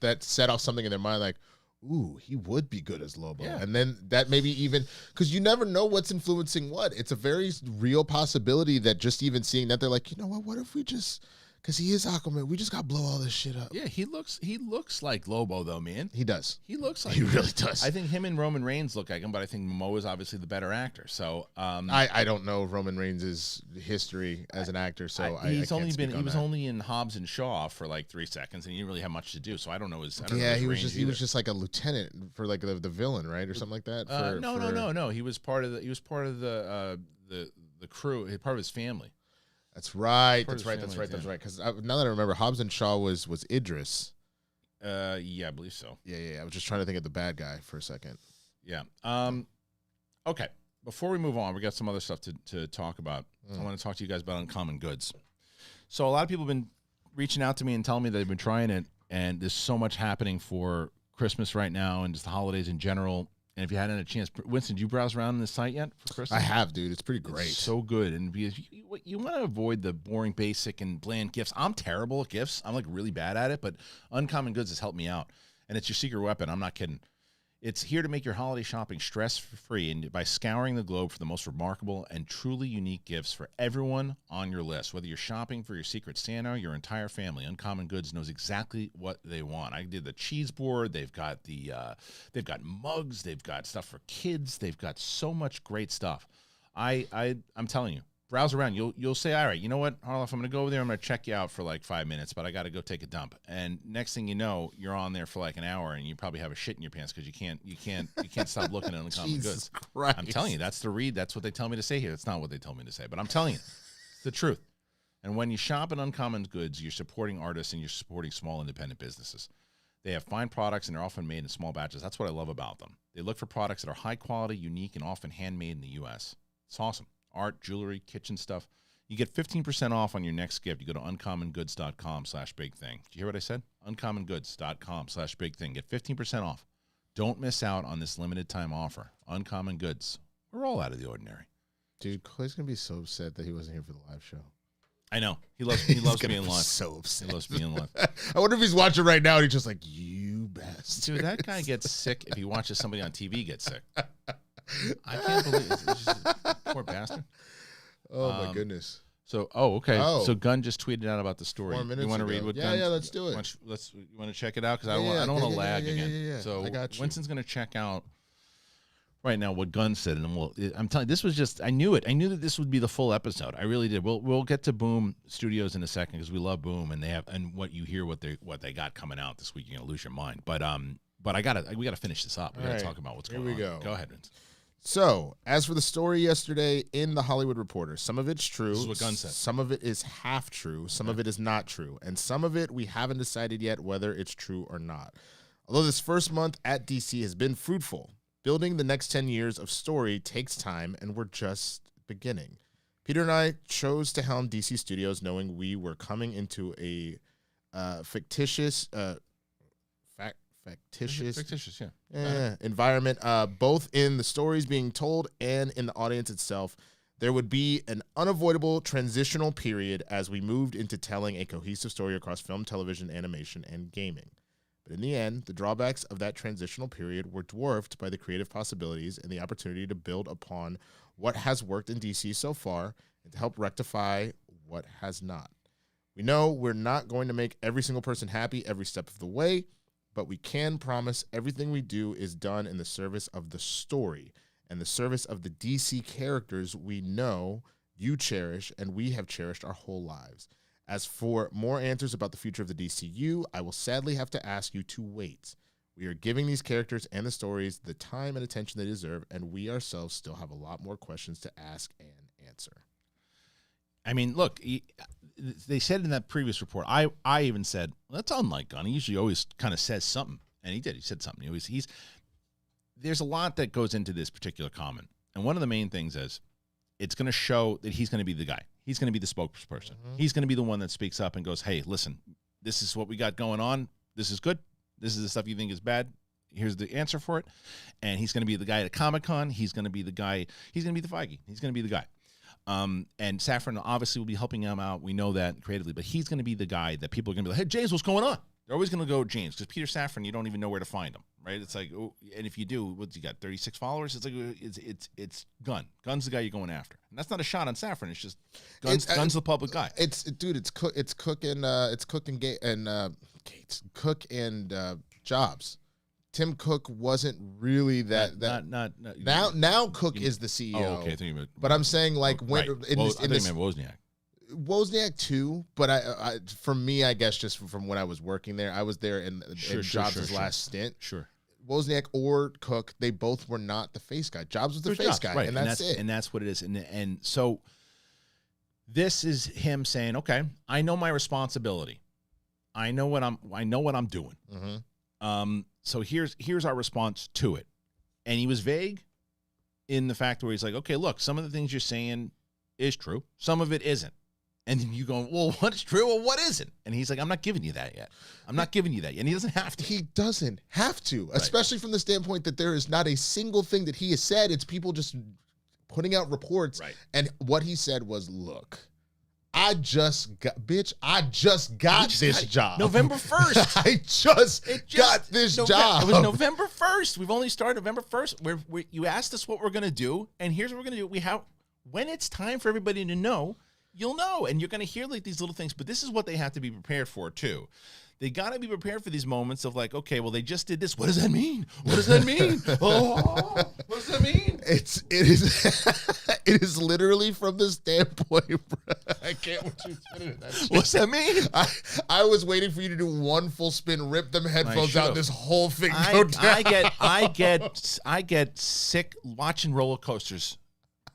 that set off something in their mind like, ooh, he would be good as Lobo. Yeah. And then that maybe even, because you never know what's influencing what. It's a very real possibility that just even seeing that, they're like, you know what if we just, because he is Aquaman, we just got to blow all this shit up. Yeah, he looks like Lobo, though, man. He does. He looks like he really does. I think him and Roman Reigns look like him, but I think Momoa is obviously the better actor. So I don't know Roman Reigns' history as an actor, so he was only in Hobbs and Shaw for like 3 seconds, and he didn't really have much to do. So I don't know his. He was just like a lieutenant for like the villain, right, or something like that. No. He was part of the crew. Part of his family. That's right. That's right. Because now that I remember, Hobbs and Shaw was Idris. Yeah, I believe so. Yeah. I was just trying to think of the bad guy for a second. Yeah. Okay. Before we move on, we got some other stuff to talk about. I want to talk to you guys about Uncommon Goods. So a lot of people have been reaching out to me and telling me they've been trying it, and there's so much happening for Christmas right now and just the holidays in general. And if you hadn't had a chance, Winston, did you browse around on this site yet for Christmas? I have, dude. It's pretty great. It's so good. And because you want to avoid the boring, basic, and bland gifts. I'm terrible at gifts. I'm like really bad at it, but Uncommon Goods has helped me out. And it's your secret weapon. I'm not kidding. It's here to make your holiday shopping stress-free and by scouring the globe for the most remarkable and truly unique gifts for everyone on your list. Whether you're shopping for your secret Santa or your entire family, Uncommon Goods knows exactly what they want. I did the cheese board. They've got they've got mugs. They've got stuff for kids. They've got so much great stuff. I'm telling you. Browse around. You'll say, all right, you know what, Harloff, I'm going to go over there. I'm going to check you out for like 5 minutes, but I got to go take a dump. And next thing you know, you're on there for like an hour, and you probably have a shit in your pants because you can't stop looking at Uncommon Goods. Christ. I'm telling you, that's the read. That's what they tell me to say here. That's not what they told me to say, but I'm telling you, it's the truth. And when you shop at Uncommon Goods, you're supporting artists and you're supporting small independent businesses. They have fine products, and they're often made in small batches. That's what I love about them. They look for products that are high quality, unique, and often handmade in the U.S. It's awesome. Art, jewelry, kitchen stuff. You get 15% off on your next gift. You go to uncommongoods.com/bigthing. Did you hear what I said? Uncommongoods.com/bigthing. Get 15% off. Don't miss out on this limited time offer. Uncommon Goods. We're all out of the ordinary. Dude, Clay's gonna be so upset that he wasn't here for the live show. I know. He loves being live. So upset. He loves being live. I wonder if he's watching right now and he's just like, you bastard. Dude, that guy gets sick if he watches somebody on TV get sick. I can't believe it. It's just, poor bastard. Oh my goodness. So, okay. Oh. So Gunn just tweeted out about the story. 4 minutes You want to ago. read what Yeah, Gunn? yeah, let's do it. You want to check it out? Because I Yeah, don't want to yeah, lag yeah, again. yeah. So I got you. Winston's going to check out right now what Gunn said, and I'm telling you, this was just, I knew it. I knew that this would be the full episode. I really did. We'll get to Boom Studios in a second because we love Boom, and what you hear what they got coming out this week, you're gonna lose your mind. But we gotta finish this up. We gotta talk about what's going on. Here we go. Go ahead, Vince. So, as for the story yesterday in The Hollywood Reporter, some of it's true. This is what Gunn said. Some of it is half true. Some of it is not true. And some of it we haven't decided yet whether it's true or not. Although this first month at DC has been fruitful, building the next 10 years of story takes time, and we're just beginning. Peter and I chose to helm DC Studios knowing we were coming into a fictitious, environment, both in the stories being told and in the audience itself. There would be an unavoidable transitional period as we moved into telling a cohesive story across film, television, animation, and gaming. But in the end, the drawbacks of that transitional period were dwarfed by the creative possibilities and the opportunity to build upon what has worked in DC so far and to help rectify what has not. We know we're not going to make every single person happy every step of the way, but we can promise everything we do is done in the service of the story and the service of the DC characters we know you cherish and we have cherished our whole lives. As for more answers about the future of the DCU, I will sadly have to ask you to wait. We are giving these characters and the stories the time and attention they deserve, and we ourselves still have a lot more questions to ask and answer. I mean, look, they said in that previous report, I even said, well, that's unlike Gunn. He usually always kind of says something, and he did. He said something. There's a lot that goes into this particular comment, and one of the main things is it's going to show that he's going to be the guy. He's going to be the spokesperson. Mm-hmm. He's going to be the one that speaks up and goes, hey, listen, this is what we got going on. This is good. This is the stuff you think is bad. Here's the answer for it. And he's going to be the guy at Comic-Con. He's going to be the guy. He's going to be the Feige. He's going to be the guy. And Safran obviously will be helping him out. We know that creatively. But he's going to be the guy that people are going to be like, hey, James, what's going on? They're always going to go James because Peter Safran, you don't even know where to find him, right? It's like, oh, and if you do, what's he got? 36 followers. It's like it's Gunn. Gunn's the guy you're going after, and that's not a shot on Safran. It's just Gunn's the public guy. It's Cook and Jobs. Tim Cook wasn't really that. Now Cook is the CEO. Oh, okay. But I'm saying like when right. I think Wozniak. Wozniak too, but I for me, I guess just from when I was working there, I was there in Jobs' last stint. Sure. Wozniak or Cook, they both were not the face guy. Jobs was the face guy, right. and that's it. And that's what it is. And so this is him saying, okay, I know my responsibility. I know what I'm doing. Mm-hmm. So here's our response to it. And he was vague in the fact where he's like, okay, look, some of the things you're saying is true. Some of it isn't. And then you go, well, what's true or what isn't? And he's like, I'm not giving you that yet. I'm not giving you that yet. And he doesn't have to. He doesn't have to, especially from the standpoint that there is not a single thing that he has said. It's people just putting out reports. Right. And what he said was, look, I just got this job. November 1st. I just got this job. It was November 1st. We've only started November 1st. You asked us what we're going to do, and here's what we're going to do. When it's time for everybody to know, you'll know, and you're going to hear like these little things, but this is what they have to be prepared for too. They got to be prepared for these moments of like, okay, well, they just did this. What does that mean? What does that mean? Oh, what does that mean? It is literally from the standpoint, bro. I can't want you to do that. What's that mean? I was waiting for you to do one full spin, rip them headphones out, this whole thing go down. I get sick watching roller coasters,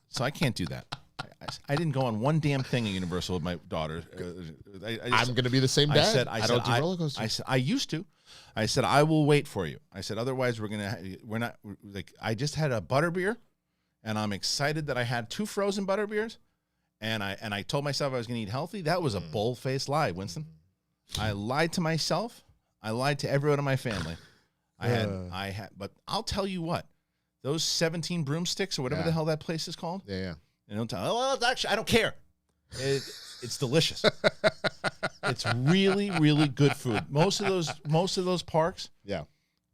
so I can't do that. I didn't go on one damn thing at Universal with my daughter. I'm going to be the same dad. I don't do roller coasters. I said, I used to. I said, I will wait for you. I said, otherwise I just had a butterbeer, and I'm excited that I had 2 frozen butterbeers, and I told myself I was going to eat healthy. That was a bold-faced lie, Winston. I lied to myself. I lied to everyone in my family. But I'll tell you what, those 17 broomsticks or whatever the hell that place is called. Yeah. And they'll tell, well, actually, I don't care. It's delicious. It's really, really good food. Most of those parks,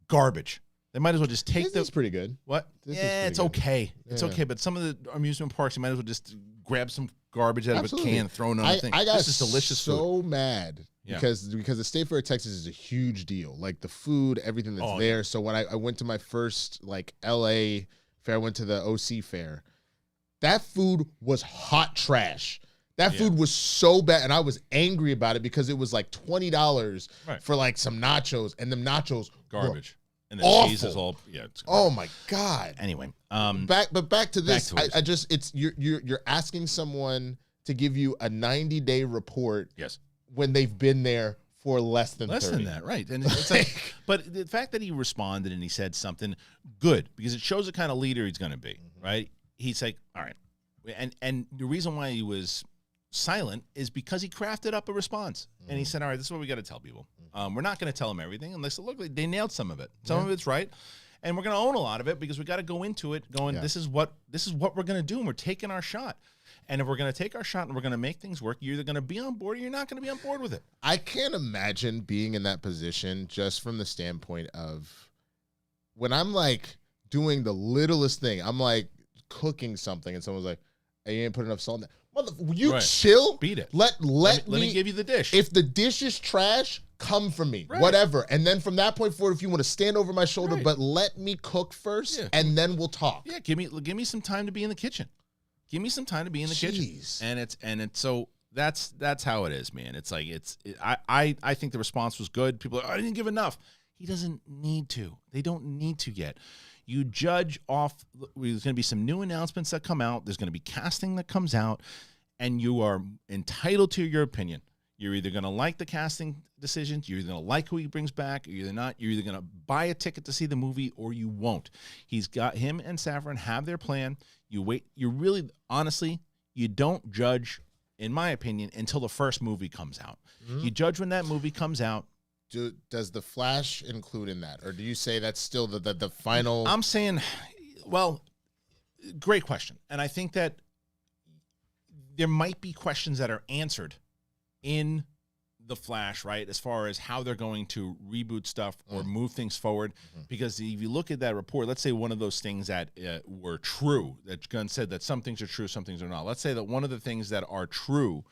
garbage. They might as well just take Disney's pretty good. What? It's okay. It's okay. But some of the amusement parks, you might as well just grab some garbage out of a can and throw it on the thing. I got this is delicious so food. mad because the State Fair of Texas is a huge deal. Like the food, everything that's there. So when I went to my first like LA fair, I went to the OC fair. That food was hot trash. That food was so bad, and I was angry about it because it was like $20 for like some nachos, and them nachos garbage. And the awful. cheese is all oh my God. Anyway, back to this. I just it's you're asking someone to give you a 90-day report. Yes. When they've been there for less than 30. That, right? And it's like, but the fact that he responded and he said something good because it shows the kind of leader he's going to be, right? He's like, all right, and the reason why he was silent is because he crafted up a response and he said, all right, this is what we got to tell people. We're not going to tell them everything unless look, they nailed some of it. Some of it's right. And we're going to own a lot of it because we got to go into it going, this is what we're going to do. And we're taking our shot. And if we're going to take our shot and we're going to make things work, you're either going to be on board or you're not going to be on board with it. I can't imagine being in that position just from the standpoint of when I'm like doing the littlest thing, I'm like cooking something and someone's like, hey, you ain't put enough salt in that. You chill. Beat it. Let me give you the dish. If the dish is trash, come for me. Whatever. And then from that point forward, if you want to stand over my shoulder, but let me cook first and then we'll talk. Yeah, give me some time to be in the kitchen. Give me some time to be in the kitchen. And it's so that's how it is, man. It's like I think the response was good. People are like, I didn't give enough. He doesn't need to. They don't need to yet. You judge off, there's going to be some new announcements that come out. There's going to be casting that comes out, and you are entitled to your opinion. You're either going to like the casting decisions, you're either going to like who he brings back, or you're not. You're either going to buy a ticket to see the movie or you won't. He's got him and Saffron have their plan. You wait. You really, honestly, you don't judge, in my opinion, until the first movie comes out. You judge when that movie comes out. Does the Flash include in that, or do you say that's still the final? I'm saying, well, great question, and I think that there might be questions that are answered in the Flash, right, as far as how they're going to reboot stuff or move things forward. Because if you look at that report, let's say one of those things that were true, that Gunn said that some things are true, some things are not. Let's say that one of the things that are true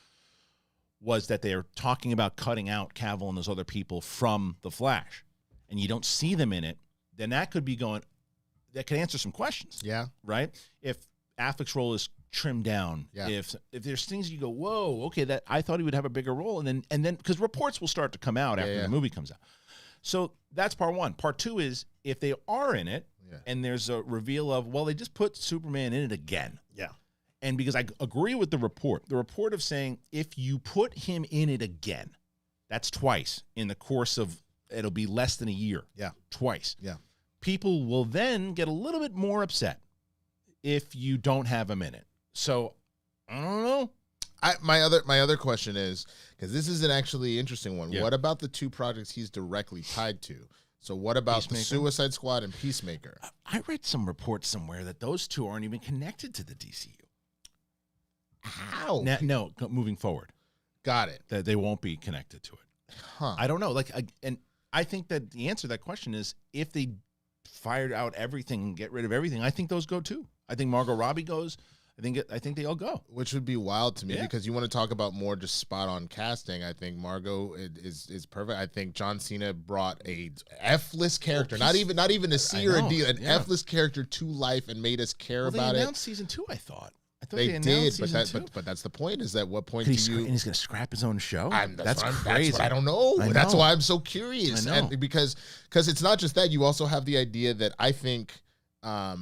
was that they are talking about cutting out Cavill and those other people from the Flash, and you don't see them in it, then that could be going, that could answer some questions. Yeah. Right? If Affleck's role is trimmed down, if there's things you go, whoa, okay, that I thought he would have a bigger role, and then because reports will start to come out after the movie comes out. So that's part one. Part two is if they are in it, and there's a reveal of, well, they just put Superman in it again. Yeah. And because I agree with the report of saying if you put him in it again, that's twice in the course of, it'll be less than a year. Yeah. Twice. Yeah. People will then get a little bit more upset if you don't have him in it. So I don't know. My other question is, because this is an actually interesting one. What about the two projects he's directly tied to? So what about the Suicide Squad and Peacemaker? I read some reports somewhere that those two aren't even connected to the DCU. How? No, moving forward. Got it. That they won't be connected to it. Huh. I don't know. And I think that the answer to that question is if they fired out everything and get rid of everything, I think those go too. I think Margot Robbie goes. I think they all go. Which would be wild to me because you want to talk about more just spot on casting. I think Margot is perfect. I think John Cena brought a F-list character, not even a C or a D, an F-list character to life and made us care about it. They announced season 2, I thought they did, but that's the point. Is that what point do you? And he's going to scrap his own show. That's crazy. That's what I don't know. That's why I'm so curious. And because it's not just that. You also have the idea that I think, I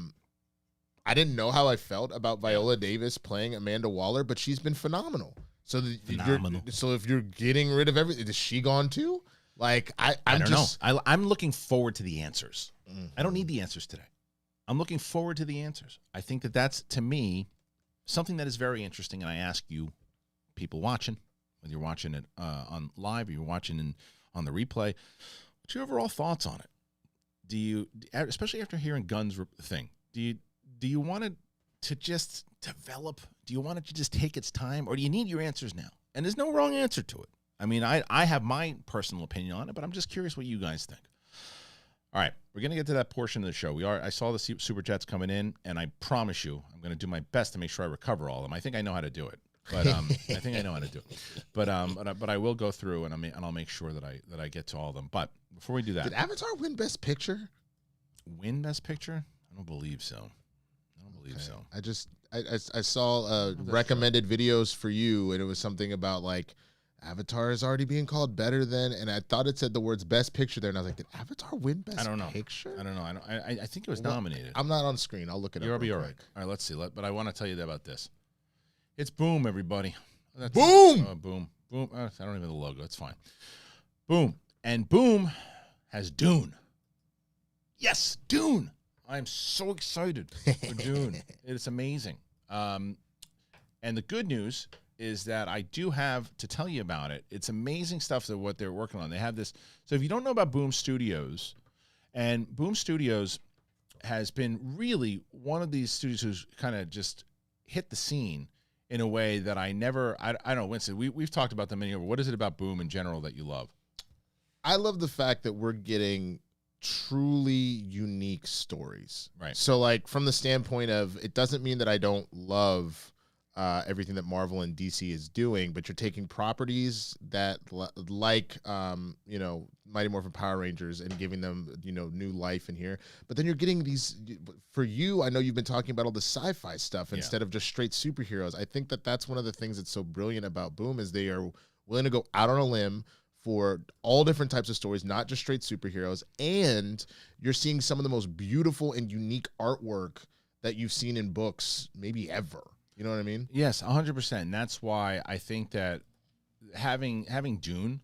didn't know how I felt about Viola Davis playing Amanda Waller, but she's been phenomenal. So if you're getting rid of everything, is she gone too? Like I don't know. I'm looking forward to the answers. I don't need the answers today. I'm looking forward to the answers. I think that's, to me, something that is very interesting, and I ask you, people watching, whether you're watching it on live or you're watching on the replay, what's your overall thoughts on it? Do you, especially after hearing Gunn's thing, do you want to to just develop? Do you want it to just take its time, or do you need your answers now? And there's no wrong answer to it. I mean, I have my personal opinion on it, but I'm just curious what you guys think. All right, we're going to get to that portion of the show. I saw the Super Chats coming in, and I promise you, I'm going to do my best to make sure I recover all of them. I think I know how to do it, but I think I know how to do it. But I will go through, and I'll make sure that I get to all of them. But before we do that, did Avatar win Best Picture? Win Best Picture? I don't believe so. So. I saw recommended videos for you, and it was something about like Avatar is already being called better than, and I thought it said the words Best Picture there, and I was like, did Avatar win Best Picture? I don't know. I think it was nominated. I'm not on screen. I'll look it up. You'll be all right. All right, let's see. But I want to tell you about this. It's Boom, everybody. Boom! Boom. I don't even know the logo. It's fine. Boom. And Boom has Dune. Yes, Dune. I'm so excited for Dune. It's amazing. And the good news is that I do have to tell you about it. It's amazing stuff that what they're working on. They have this. So if you don't know about Boom Studios, and Boom Studios has been really one of these studios who's kind of just hit the scene in a way that I don't know, Winston, we've talked about them many over. What is it about Boom in general that you love? I love the fact that we're getting truly unique stories. Right. So like from the standpoint of, it doesn't mean that I don't love everything that Marvel and DC is doing, but you're taking properties that like Mighty Morphin Power Rangers and giving them new life in here, but then you're getting these, for you, I know you've been talking about all the sci-fi stuff instead of just straight superheroes. I think that that's one of the things that's so brilliant about Boom is they are willing to go out on a limb for all different types of stories, not just straight superheroes, and you're seeing some of the most beautiful and unique artwork that you've seen in books maybe ever. You know what I mean? Yes, 100%. And that's why I think that having Dune,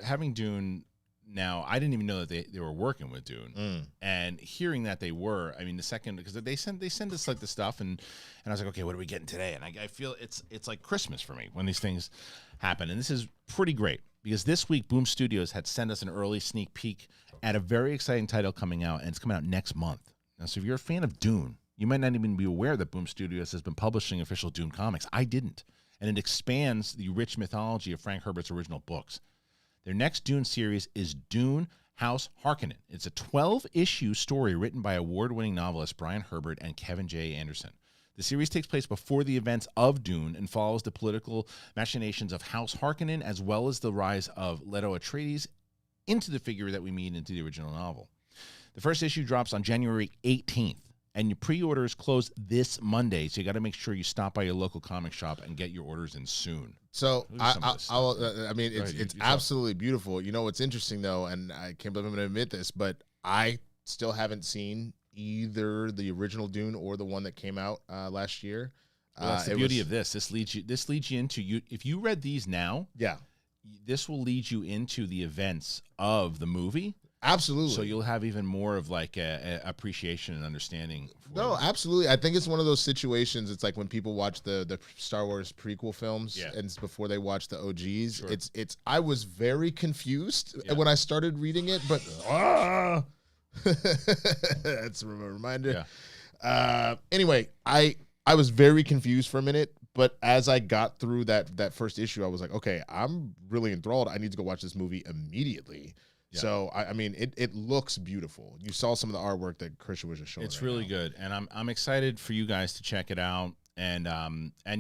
having Dune now, I didn't even know that they were working with Dune. And hearing that they were, I mean, the second, because they send us like the stuff, and I was like, okay, what are we getting today? And I feel it's like Christmas for me when these things happen. And this is pretty great because this week Boom Studios had sent us an early sneak peek at a very exciting title coming out, and it's coming out next month. Now, so if you're a fan of Dune, you might not even be aware that Boom Studios has been publishing official Dune comics. I didn't. And it expands the rich mythology of Frank Herbert's original books. Their next Dune series is Dune House Harkonnen. It's a 12-issue story written by award-winning novelists Brian Herbert and Kevin J. Anderson. The series takes place before the events of Dune and follows the political machinations of House Harkonnen as well as the rise of Leto Atreides into the figure that we meet into the original novel. The first issue drops on January 18th. And your pre-orders close this Monday, so you got to make sure you stop by your local comic shop and get your orders in soon. So I mean, it's absolutely beautiful. You know what's interesting though, and I can't believe I'm going to admit this, but I still haven't seen either the original Dune or the one that came out last year. Well, that's the beauty of this. This leads you into you. If you read these now, this will lead you into the events of the movie. Absolutely. So you'll have even more of like a appreciation and understanding. No, absolutely. I think it's one of those situations. It's like when people watch the Star Wars prequel films and it's before they watch the OGs. Sure. It's. I was very confused when I started reading it, but that's a reminder. Yeah. Anyway, I was very confused for a minute, but as I got through that first issue, I was like, okay, I'm really enthralled. I need to go watch this movie immediately. Yeah. So I mean, it looks beautiful. You saw some of the artwork that Kristian was just showing. It's really good, and I'm excited for you guys to check it out. And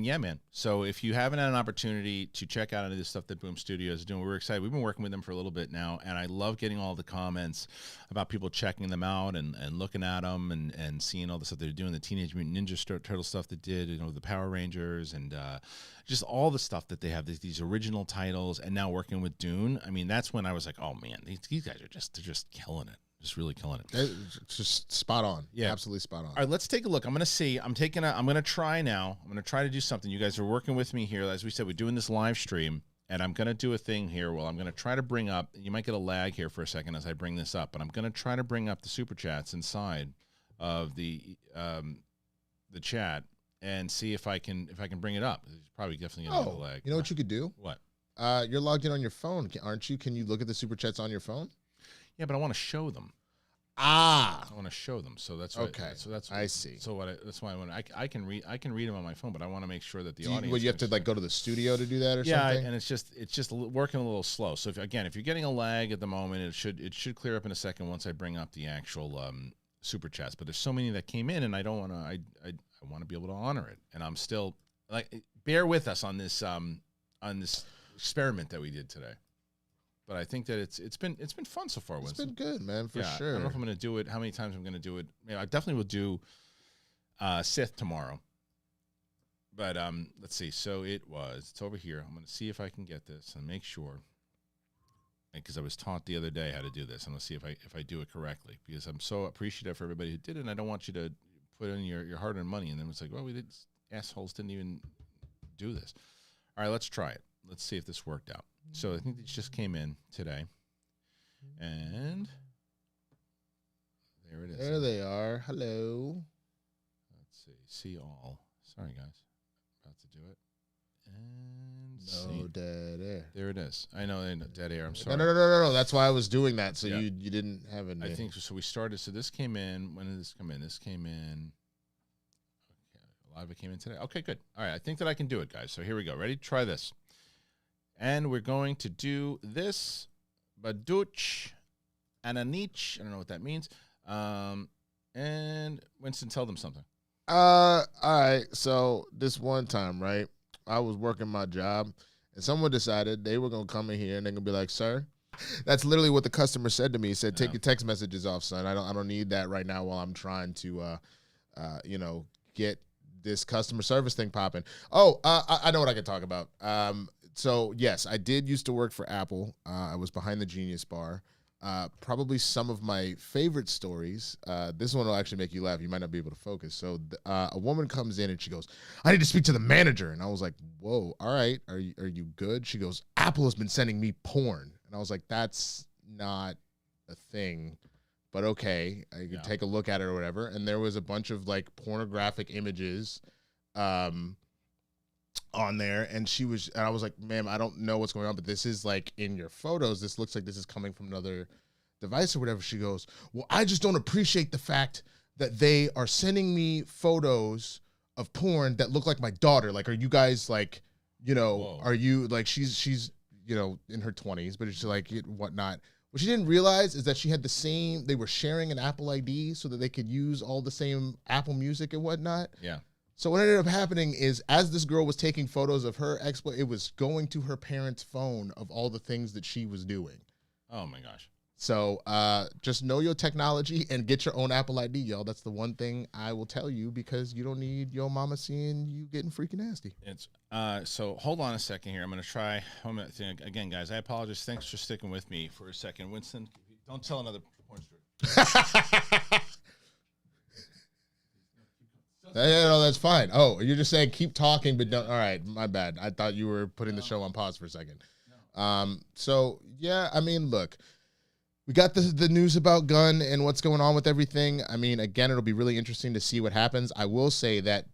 yeah, man. So if you haven't had an opportunity to check out any of the stuff that Boom Studios is doing, we're excited. We've been working with them for a little bit now, and I love getting all the comments about people checking them out and looking at them and seeing all the stuff they're doing, the Teenage Mutant Ninja Turtle stuff they did, the Power Rangers, and just all the stuff that they have, these original titles, and now working with Dune. I mean, that's when I was like, oh man, these guys are just killing it. Just really killing it. It's just spot on. Yeah, absolutely spot on. All right, let's take a look. I'm going to see. I'm going to try now. I'm going to try to do something. You guys are working with me here. As we said, we're doing this live stream, and I'm going to do a thing here. Well, I'm going to try to bring up, you might get a lag here for a second as I bring this up, but I'm going to try to bring up the Super Chats inside of the chat and see if I can bring it up. It's probably definitely going to get a lag. You know what you could do? What? You're logged in on your phone, aren't you? Can you look at the Super Chats on your phone? Yeah, but I want to show them. Ah, I want to show them. So that's what, okay. So that's I see. So that's why I can read them on my phone, but I want to make sure that the audience. Well, you have to like go to the studio to do that or yeah, something. and it's just working a little slow. So if you're getting a lag at the moment, it should clear up in a second once I bring up the actual super chats. But there's so many that came in, and I don't want to. I want to be able to honor it, and I'm still like, bear with us on this experiment that we did today. But I think that it's been fun so far. It's been good, man, for sure. I don't know if I'm going to do it. How many times I'm going to do it? I definitely will do Sith tomorrow. But let's see. So it's over here. I'm going to see if I can get this and make sure, because I was taught the other day how to do this. I'm going to see if I do it correctly, because I'm so appreciative for everybody who did it, and I don't want you to put in your hard-earned money and then it's like, well, assholes didn't even do this. All right, let's try it. Let's see if this worked out. So I think these just came in today. And there it is. There they are. Hello. Let's see. See all. Sorry, guys. About to do it. And no dead air. There it is. I know, dead air. I'm sorry. No. That's why I was doing that. So you didn't have it. I think so. So we started. So this came in. When did this come in? This came in. Okay. A lot of it came in today. Okay, good. All right. I think that I can do it, guys. So here we go. Ready? Try this. And we're going to do this, Baduch, Ananich. I don't know what that means. And Winston, tell them something. All right. So this one time, right, I was working my job, and someone decided they were going to come in here, and they're going to be like, sir, that's literally what the customer said to me. He said, take your text messages off, son. I don't need that right now while I'm trying to, get this customer service thing popping. Oh, I know what I can talk about. So, yes, I did used to work for Apple. I was behind the Genius Bar. Probably some of my favorite stories. This one will actually make you laugh. You might not be able to focus. So a woman comes in and she goes, I need to speak to the manager. And I was like, whoa, all right. Are you good? She goes, Apple has been sending me porn. And I was like, that's not a thing. But okay, I could take a look at it or whatever. And there was a bunch of like pornographic images on there, and I was like, ma'am, I don't know what's going on, but this is like in your photos. This looks like this is coming from another device or whatever. She goes, well, I just don't appreciate the fact that they are sending me photos of porn that look like my daughter. Like, are you guys like, Whoa. Are you like, she's, in her 20s, but it's like whatnot. What she didn't realize is that she had they were sharing an Apple ID so that they could use all the same Apple Music and whatnot. Yeah. So what ended up happening is, as this girl was taking photos of her exploit, it was going to her parents' phone of all the things that she was doing. Oh my gosh. So just know your technology and get your own Apple ID, y'all. That's the one thing I will tell you, because you don't need your mama seeing you getting freaking nasty. It's so hold on a second here. I'm going to try. Again, guys, I apologize. Thanks for sticking with me for a second. Winston, don't tell another porn story. No, that's fine. Oh, you're just saying keep talking, but don't. All right, my bad. I thought you were putting the show on pause for a second. So yeah, I mean, look, we got the news about Gunn and what's going on with everything. I mean, again, it'll be really interesting to see what happens. I will say that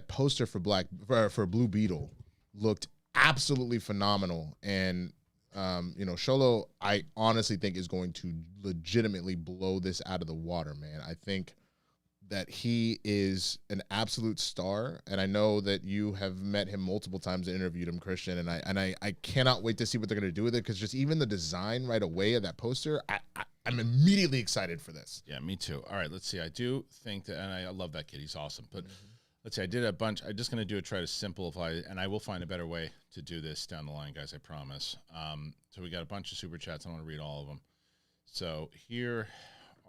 poster for Blue Beetle looked absolutely phenomenal, and Sholo, I honestly think is going to legitimately blow this out of the water, man. I think that he is an absolute star, and I know that you have met him multiple times and interviewed him, Kristian, and I cannot wait to see what they're going to do with it, because just even the design right away of that poster, I'm immediately excited for this. Yeah, me too. All right, let's see. I do think that, and I love that kid. He's awesome. But let's see. I did a bunch. I'm just going to try to simplify, and I will find a better way to do this down the line, guys. I promise. So we got a bunch of super chats. I want to read all of them. So here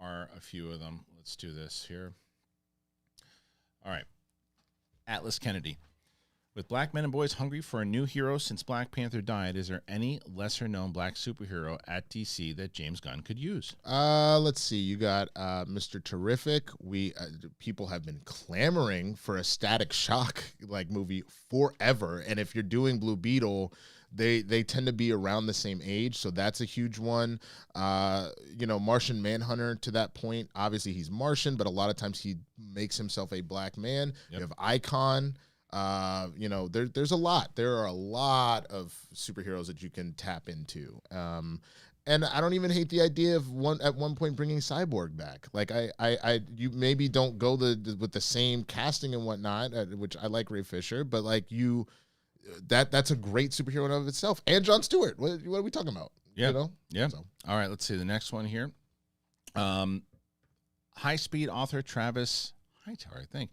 are a few of them. Let's do this here. All right. Atlas Kennedy. With black men and boys hungry for a new hero since Black Panther died, is there any lesser-known black superhero at DC that James Gunn could use? Let's see. You got Mr. Terrific. People have been clamoring for a Static Shock like movie forever, and if you're doing Blue Beetle, they tend to be around the same age, so that's a huge one. Martian Manhunter, to that point, obviously he's Martian, but a lot of times he makes himself a black man. Yep. You have Icon. There's a lot. There are a lot of superheroes that you can tap into. And I don't even hate the idea of at one point bringing Cyborg back. Like you maybe don't go with the same casting and whatnot, which I like Ray Fisher, but like that's a great superhero in and of itself. And Jon Stewart. What are we talking about? Yeah. You know? Yeah. So. All right, let's see the next one here. High Speed author Travis Hightower, I think.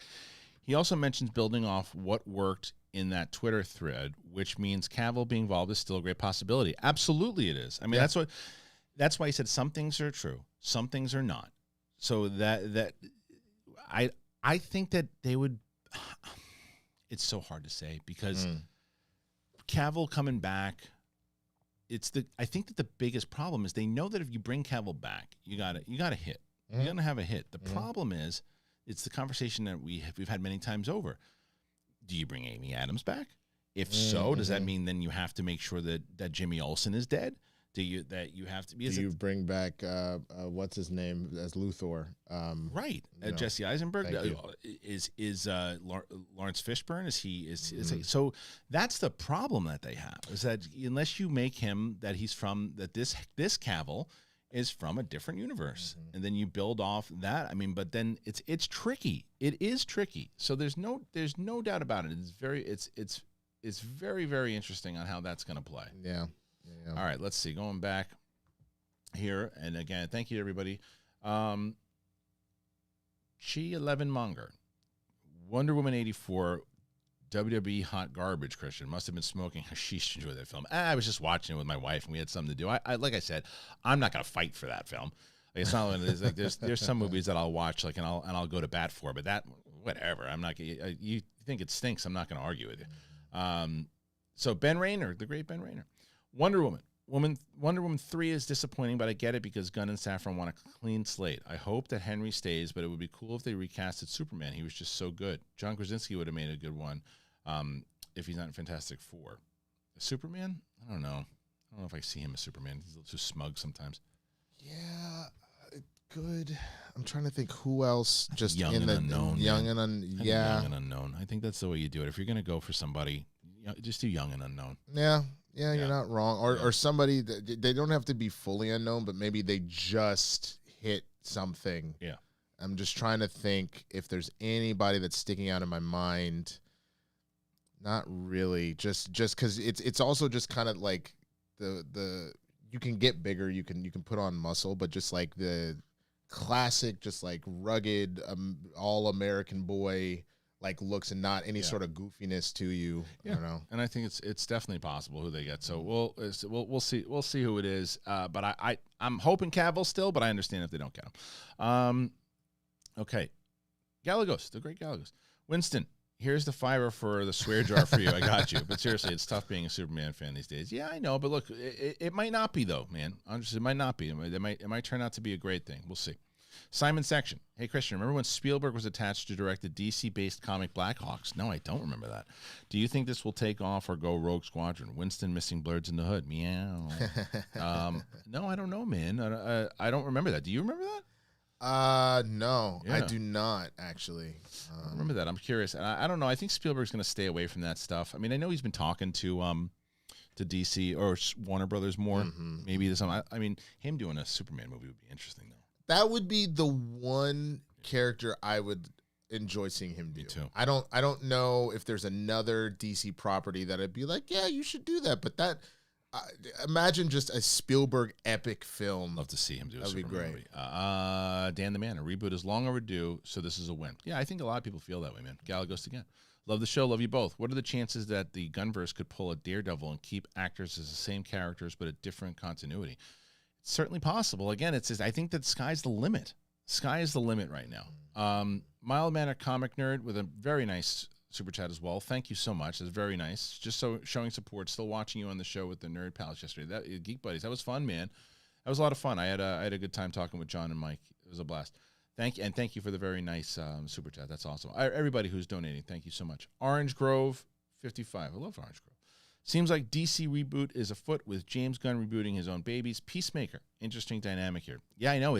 He also mentions building off what worked in that Twitter thread, which means Cavill being involved is still a great possibility. Absolutely it is. I mean, that's why he said some things are true, some things are not. So that I think that they would, it's so hard to say because Cavill coming back, I think that the biggest problem is they know that if you bring Cavill back, you gotta hit. You're gonna have a hit. The problem is, it's the conversation that we've had many times over. Do you bring Amy Adams back? If so, does that mean then you have to make sure that Jimmy Olsen is dead? Do you have to be? Do you bring back what's his name as Luthor? Right, Jesse Eisenberg is Lawrence Fishburne. Is so that's the problem that they have is that unless you make him that he's from this Cavill is from a different universe, and then you build off that. I mean, but then it's tricky. It is tricky. So there's no doubt about it. It's very, very interesting on how that's going to play. Yeah. All right, let's see. Going back here, and again, thank you everybody. Chi 11 Monger, Wonder Woman 84. WWE hot garbage. Kristian must have been smoking hashish to enjoy that film. I was just watching it with my wife, and we had something to do. I like I said, I'm not gonna fight for that film. Like, it's not one of those, like there's some movies that I'll watch and I'll go to bat for, but that whatever. I'm not. You think it stinks? I'm not gonna argue with you. So Ben Rayner, the great Ben Rayner, Wonder Woman 3 is disappointing, but I get it because Gunn and Safran want a clean slate. I hope that Henry stays, but it would be cool if they recasted Superman. He was just so good. John Krasinski would have made a good one if he's not in Fantastic Four. Superman? I don't know. I don't know if I see him as Superman. He's a little too smug sometimes. Yeah, good. I'm trying to think who else just young and unknown. Young and unknown. I think that's the way you do it. If you're going to go for somebody, just do young and unknown. Yeah, you're not wrong. Or somebody that they don't have to be fully unknown, but maybe they just hit something. Yeah. I'm just trying to think if there's anybody that's sticking out in my mind. Not really. Just because it's also just kind of like the you can get bigger, you can put on muscle, but just like the classic, just like rugged, all American boy like looks and not any sort of goofiness to you. Yeah. I don't know. And I think it's definitely possible who they get. So we'll see who it is. But I'm hoping Cavill still, but I understand if they don't get him. Okay. Galagos, the great Galagos. Winston, here's the fiver for the swear jar for you. I got you. But seriously, it's tough being a Superman fan these days. Yeah, I know. But look, it might not be though, man. Honestly, it might not be. It might turn out to be a great thing. We'll see. Simon Section. Hey, Kristian, remember when Spielberg was attached to direct the DC-based comic Blackhawks? No, I don't remember that. Do you think this will take off or go Rogue Squadron? Winston missing Blurs in the Hood. Meow. No, I don't know, man. I don't remember that. Do you remember that? No, I do not actually. I remember that. I'm curious. And I don't know. I think Spielberg's going to stay away from that stuff. I mean, I know he's been talking to DC or Warner Brothers more. Maybe there's some. I mean, him doing a Superman movie would be interesting, though. That would be the one character I would enjoy seeing him do. Me too. I don't know if there's another DC property that I'd be like, yeah, you should do that. But that, imagine just a Spielberg epic film. Love to see him do. That'd be great. Movie. Dan the Man, a reboot is long overdue, so this is a win. Yeah, I think a lot of people feel that way, man. Galagos again. Love the show. Love you both. What are the chances that the Gunverse could pull a Daredevil and keep actors as the same characters but a different continuity? It's certainly possible. Again, I think that sky's the limit. Sky is the limit right now. Mild Mannered Comic Nerd with a very nice super chat as well. Thank you so much. That's very nice. Just so showing support. Still watching you on the show with the Nerd Palace yesterday. That Geek Buddies. That was fun, man. That was a lot of fun. I had a good time talking with John and Mike. It was a blast. Thank you for the very nice super chat. That's awesome. Everybody who's donating, thank you so much. Orange Grove 55. I love Orange Grove. Seems like DC reboot is afoot with James Gunn rebooting his own babies. Peacemaker. Interesting dynamic here. Yeah, I know.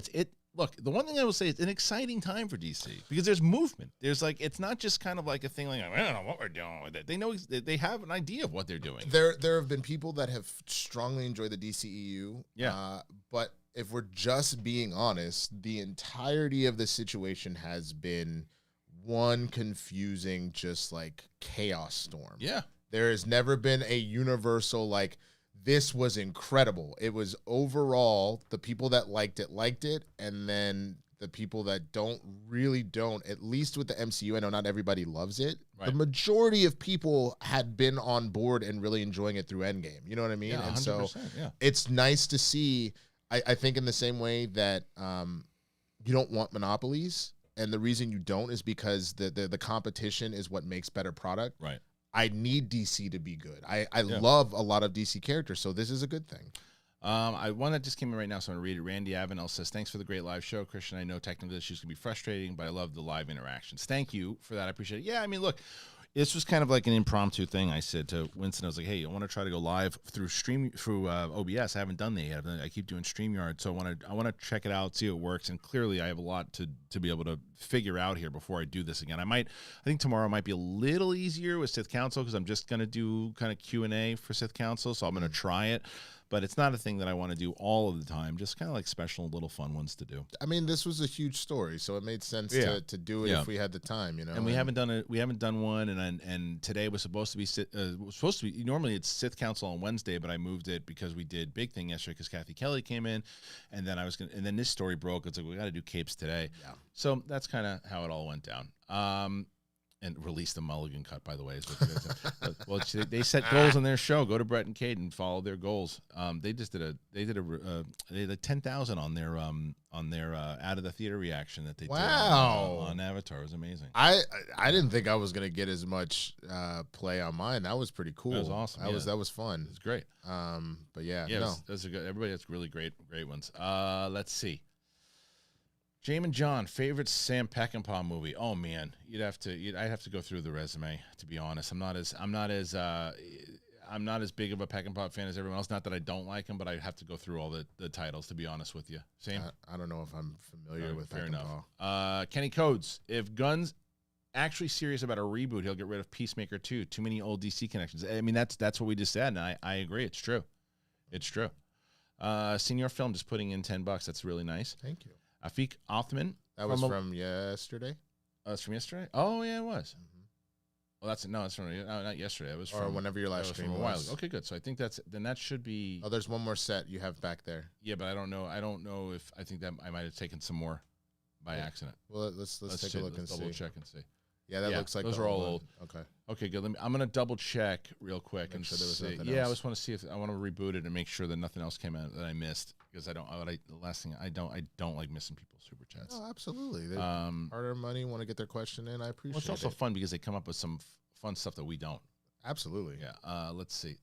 look, the one thing I will say, it's an exciting time for DC because there's movement. There's like, it's not just kind of like a thing like, I don't know what we're doing with it. They know, they have an idea of what they're doing. There have been people that have strongly enjoyed the DCEU. Yeah. But if we're just being honest, the entirety of the situation has been one confusing, just like chaos storm. Yeah. There has never been a universal, like, this was incredible. It was overall, the people that liked it, and then the people that don't, at least with the MCU, I know not everybody loves it. Right. The majority of people had been on board and really enjoying it through Endgame. You know what I mean? Yeah, and so yeah. It's nice to see, I think in the same way that you don't want monopolies, and the reason you don't is because the competition is what makes better product. Right. I need DC to be good. I love a lot of DC characters, so this is a good thing. One that just came in right now, so I'm going to read it. Randy Avenel says, thanks for the great live show, Kristian. I know technical issues can be frustrating, but I love the live interactions. Thank you for that. I appreciate it. Yeah, I mean, look, this was kind of like an impromptu thing. I said to Winston, I was like, hey, I want to try to go live through OBS. I haven't done that yet. I keep doing StreamYard, so I want to check it out, see how it works. And clearly, I have a lot to be able to figure out here before I do this again. I think tomorrow might be a little easier with Sith Council because I'm just going to do kind of Q&A for Sith Council, so I'm going to try it. But it's not a thing that I want to do all of the time, just kind of like special little fun ones to do. I mean, this was a huge story, so it made sense to do it if we had the time, you know. And we haven't done it. We haven't done one, and today was supposed to be normally it's Sith Council on Wednesday, but I moved it because we did Big Thing yesterday because Kathy Kelly came in, and then and then this story broke. It's like we got to do Capes today. Yeah. So that's kind of how it all went down. And release the Mulligan cut, by the way. Well, they set goals on their show. Go to Brett and Kate and follow their goals. They had 10,000 on their out of the theater reaction that they did on Avatar. It was amazing. I didn't think I was gonna get as much play on mine. That was pretty cool. That was awesome. That was fun. It was great. But yeah, those are good. Everybody has really great ones. Let's see. James and John, favorite Sam Peckinpah movie? Oh man, I'd have to go through the resume, to be honest. I'm not as big of a Peckinpah fan as everyone else. Not that I don't like him, but I have to go through all the titles, to be honest with you. Same. I don't know if I'm familiar with fair Peckinpah. Enough. Kenny Codes, if Gunn's actually serious about a reboot, he'll get rid of Peacemaker 2. Too many old DC connections. I mean, that's what we just said, and I agree. It's true. It's true. Senior Film just putting in $10. That's really nice. Thank you. Afik Othman. That was from yesterday? Oh, that's from yesterday? Oh, yeah, it was. Mm-hmm. Well, that's from not yesterday. It was from whenever your live stream was. A while ago. Okay, good. So I think that should be. Oh, there's one more set you have back there. Yeah, but I don't know if I think that I might have taken some more by accident. Well, let's take a look and see. Double check and see. Yeah, that looks like those are all old. Okay, good. I'm gonna double check real quick and sure there was nothing I else. just want to see if I want to reboot it and make sure that nothing else came out that I missed because I don't like missing people's super chats. Oh, absolutely. Hard-earned money, want to get their question in. I appreciate it. It's also fun because they come up with some fun stuff that we don't. Absolutely. Yeah. Let's see.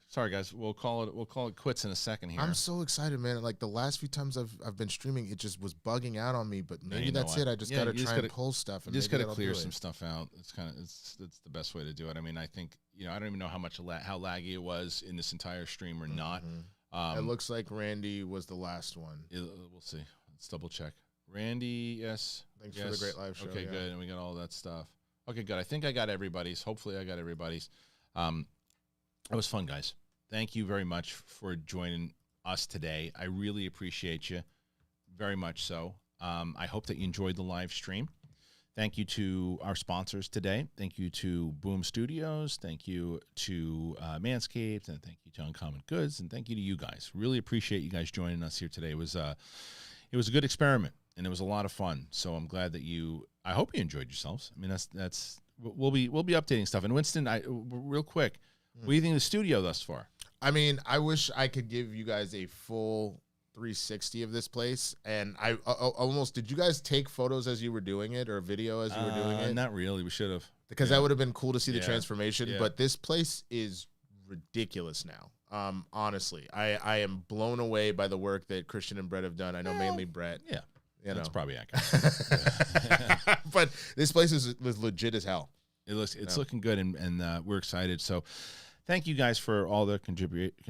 Sorry, guys. We'll call it quits in a second here. I'm so excited, man. Like the last few times I've been streaming, it just was bugging out on me. But maybe that's it. I just gotta try and pull stuff. And you just gotta clear some stuff out. It's the best way to do it. I mean, I think I don't even know how laggy it was in this entire stream or not. It looks like Randy was the last one. We'll see. Let's double check. Randy, yes. Thanks for the great live show. Okay, good. And we got all that stuff. Okay, good. I think I got everybody's. Hopefully, I got everybody's. It was fun, guys. Thank you very much for joining us today. I really appreciate you very much so. I hope that you enjoyed the live stream. Thank you to our sponsors today. Thank you to Boom Studios. Thank you to Manscaped. And thank you to Uncommon Goods. And thank you to you guys. Really appreciate you guys joining us here today. It was a good experiment, and it was a lot of fun. So I'm glad that I hope you enjoyed yourselves. I mean, we'll be updating stuff. And Winston, real quick, what do you think of the studio thus far? I mean, I wish I could give you guys a full 360 of this place. And I almost, did you guys take photos as you were doing it or video as you were doing it? Not really. We should have. Because that would have been cool to see the transformation. Yeah. But this place is ridiculous now. Honestly, I am blown away by the work that Kristian and Brett have done. I know mainly Brett. Yeah. That's probably accurate. But this place was legit as hell. It's looking good, and we're excited. So thank you guys for all the contributions.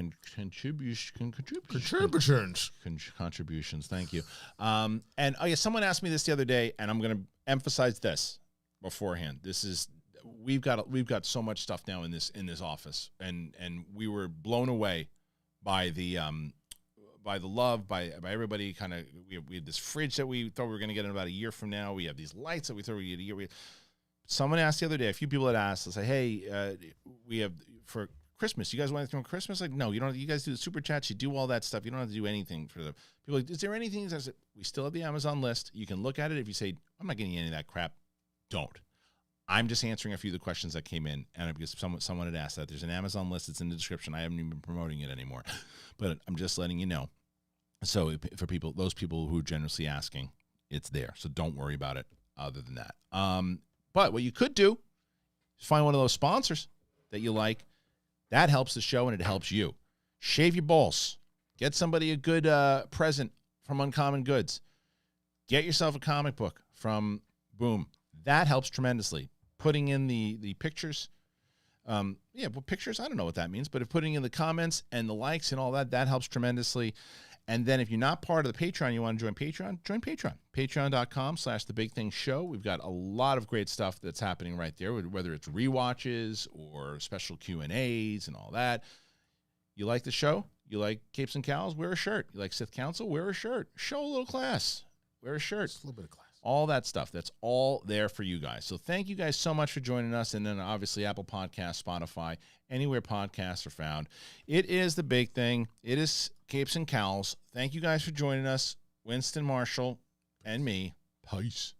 Thank you. And oh yeah, someone asked me this the other day, and I'm going to emphasize this beforehand. This is we've got so much stuff now in this office, and we were blown away by the love by everybody. Kind of we had this fridge that we thought we were going to get in about a year from now. We have these lights that we thought we'd get a year. Someone asked the other day, a few people had asked, say, hey, we have for Christmas, you guys want anything on Christmas? Like, no, you don't. You guys do the super chats, you do all that stuff. You don't have to do anything for them. People are like, is there anything? I said, we still have the Amazon list. You can look at it. If you say, I'm not getting any of that crap, don't. I'm just answering a few of the questions that came in, and because someone had asked that. There's an Amazon list. It's in the description. I haven't even been promoting it anymore, but I'm just letting you know. So for people, those people who are generously asking, it's there. So don't worry about it other than that. But what you could do is find one of those sponsors that you like. That helps the show, and it helps you. Shave your balls. Get somebody a good present from Uncommon Goods. Get yourself a comic book from Boom. That helps tremendously. Putting in the pictures. Pictures, I don't know what that means, but if putting in the comments and the likes and all that, that helps tremendously. And then if you're not part of the Patreon, you want to join Patreon, join Patreon. Patreon.com/TheBigThingShow. We've got a lot of great stuff that's happening right there, whether it's rewatches or special Q&As and all that. You like the show? You like Capes and Cowls? Wear a shirt. You like Sith Council? Wear a shirt. Show a little class. Wear a shirt. Just a little bit of class. All that stuff. That's all there for you guys. So thank you guys so much for joining us. And then obviously Apple Podcasts, Spotify, anywhere podcasts are found. It is The Big Thing. It is Capes and Cowls. Thank you guys for joining us. Winston, Marshall, and me. Peace.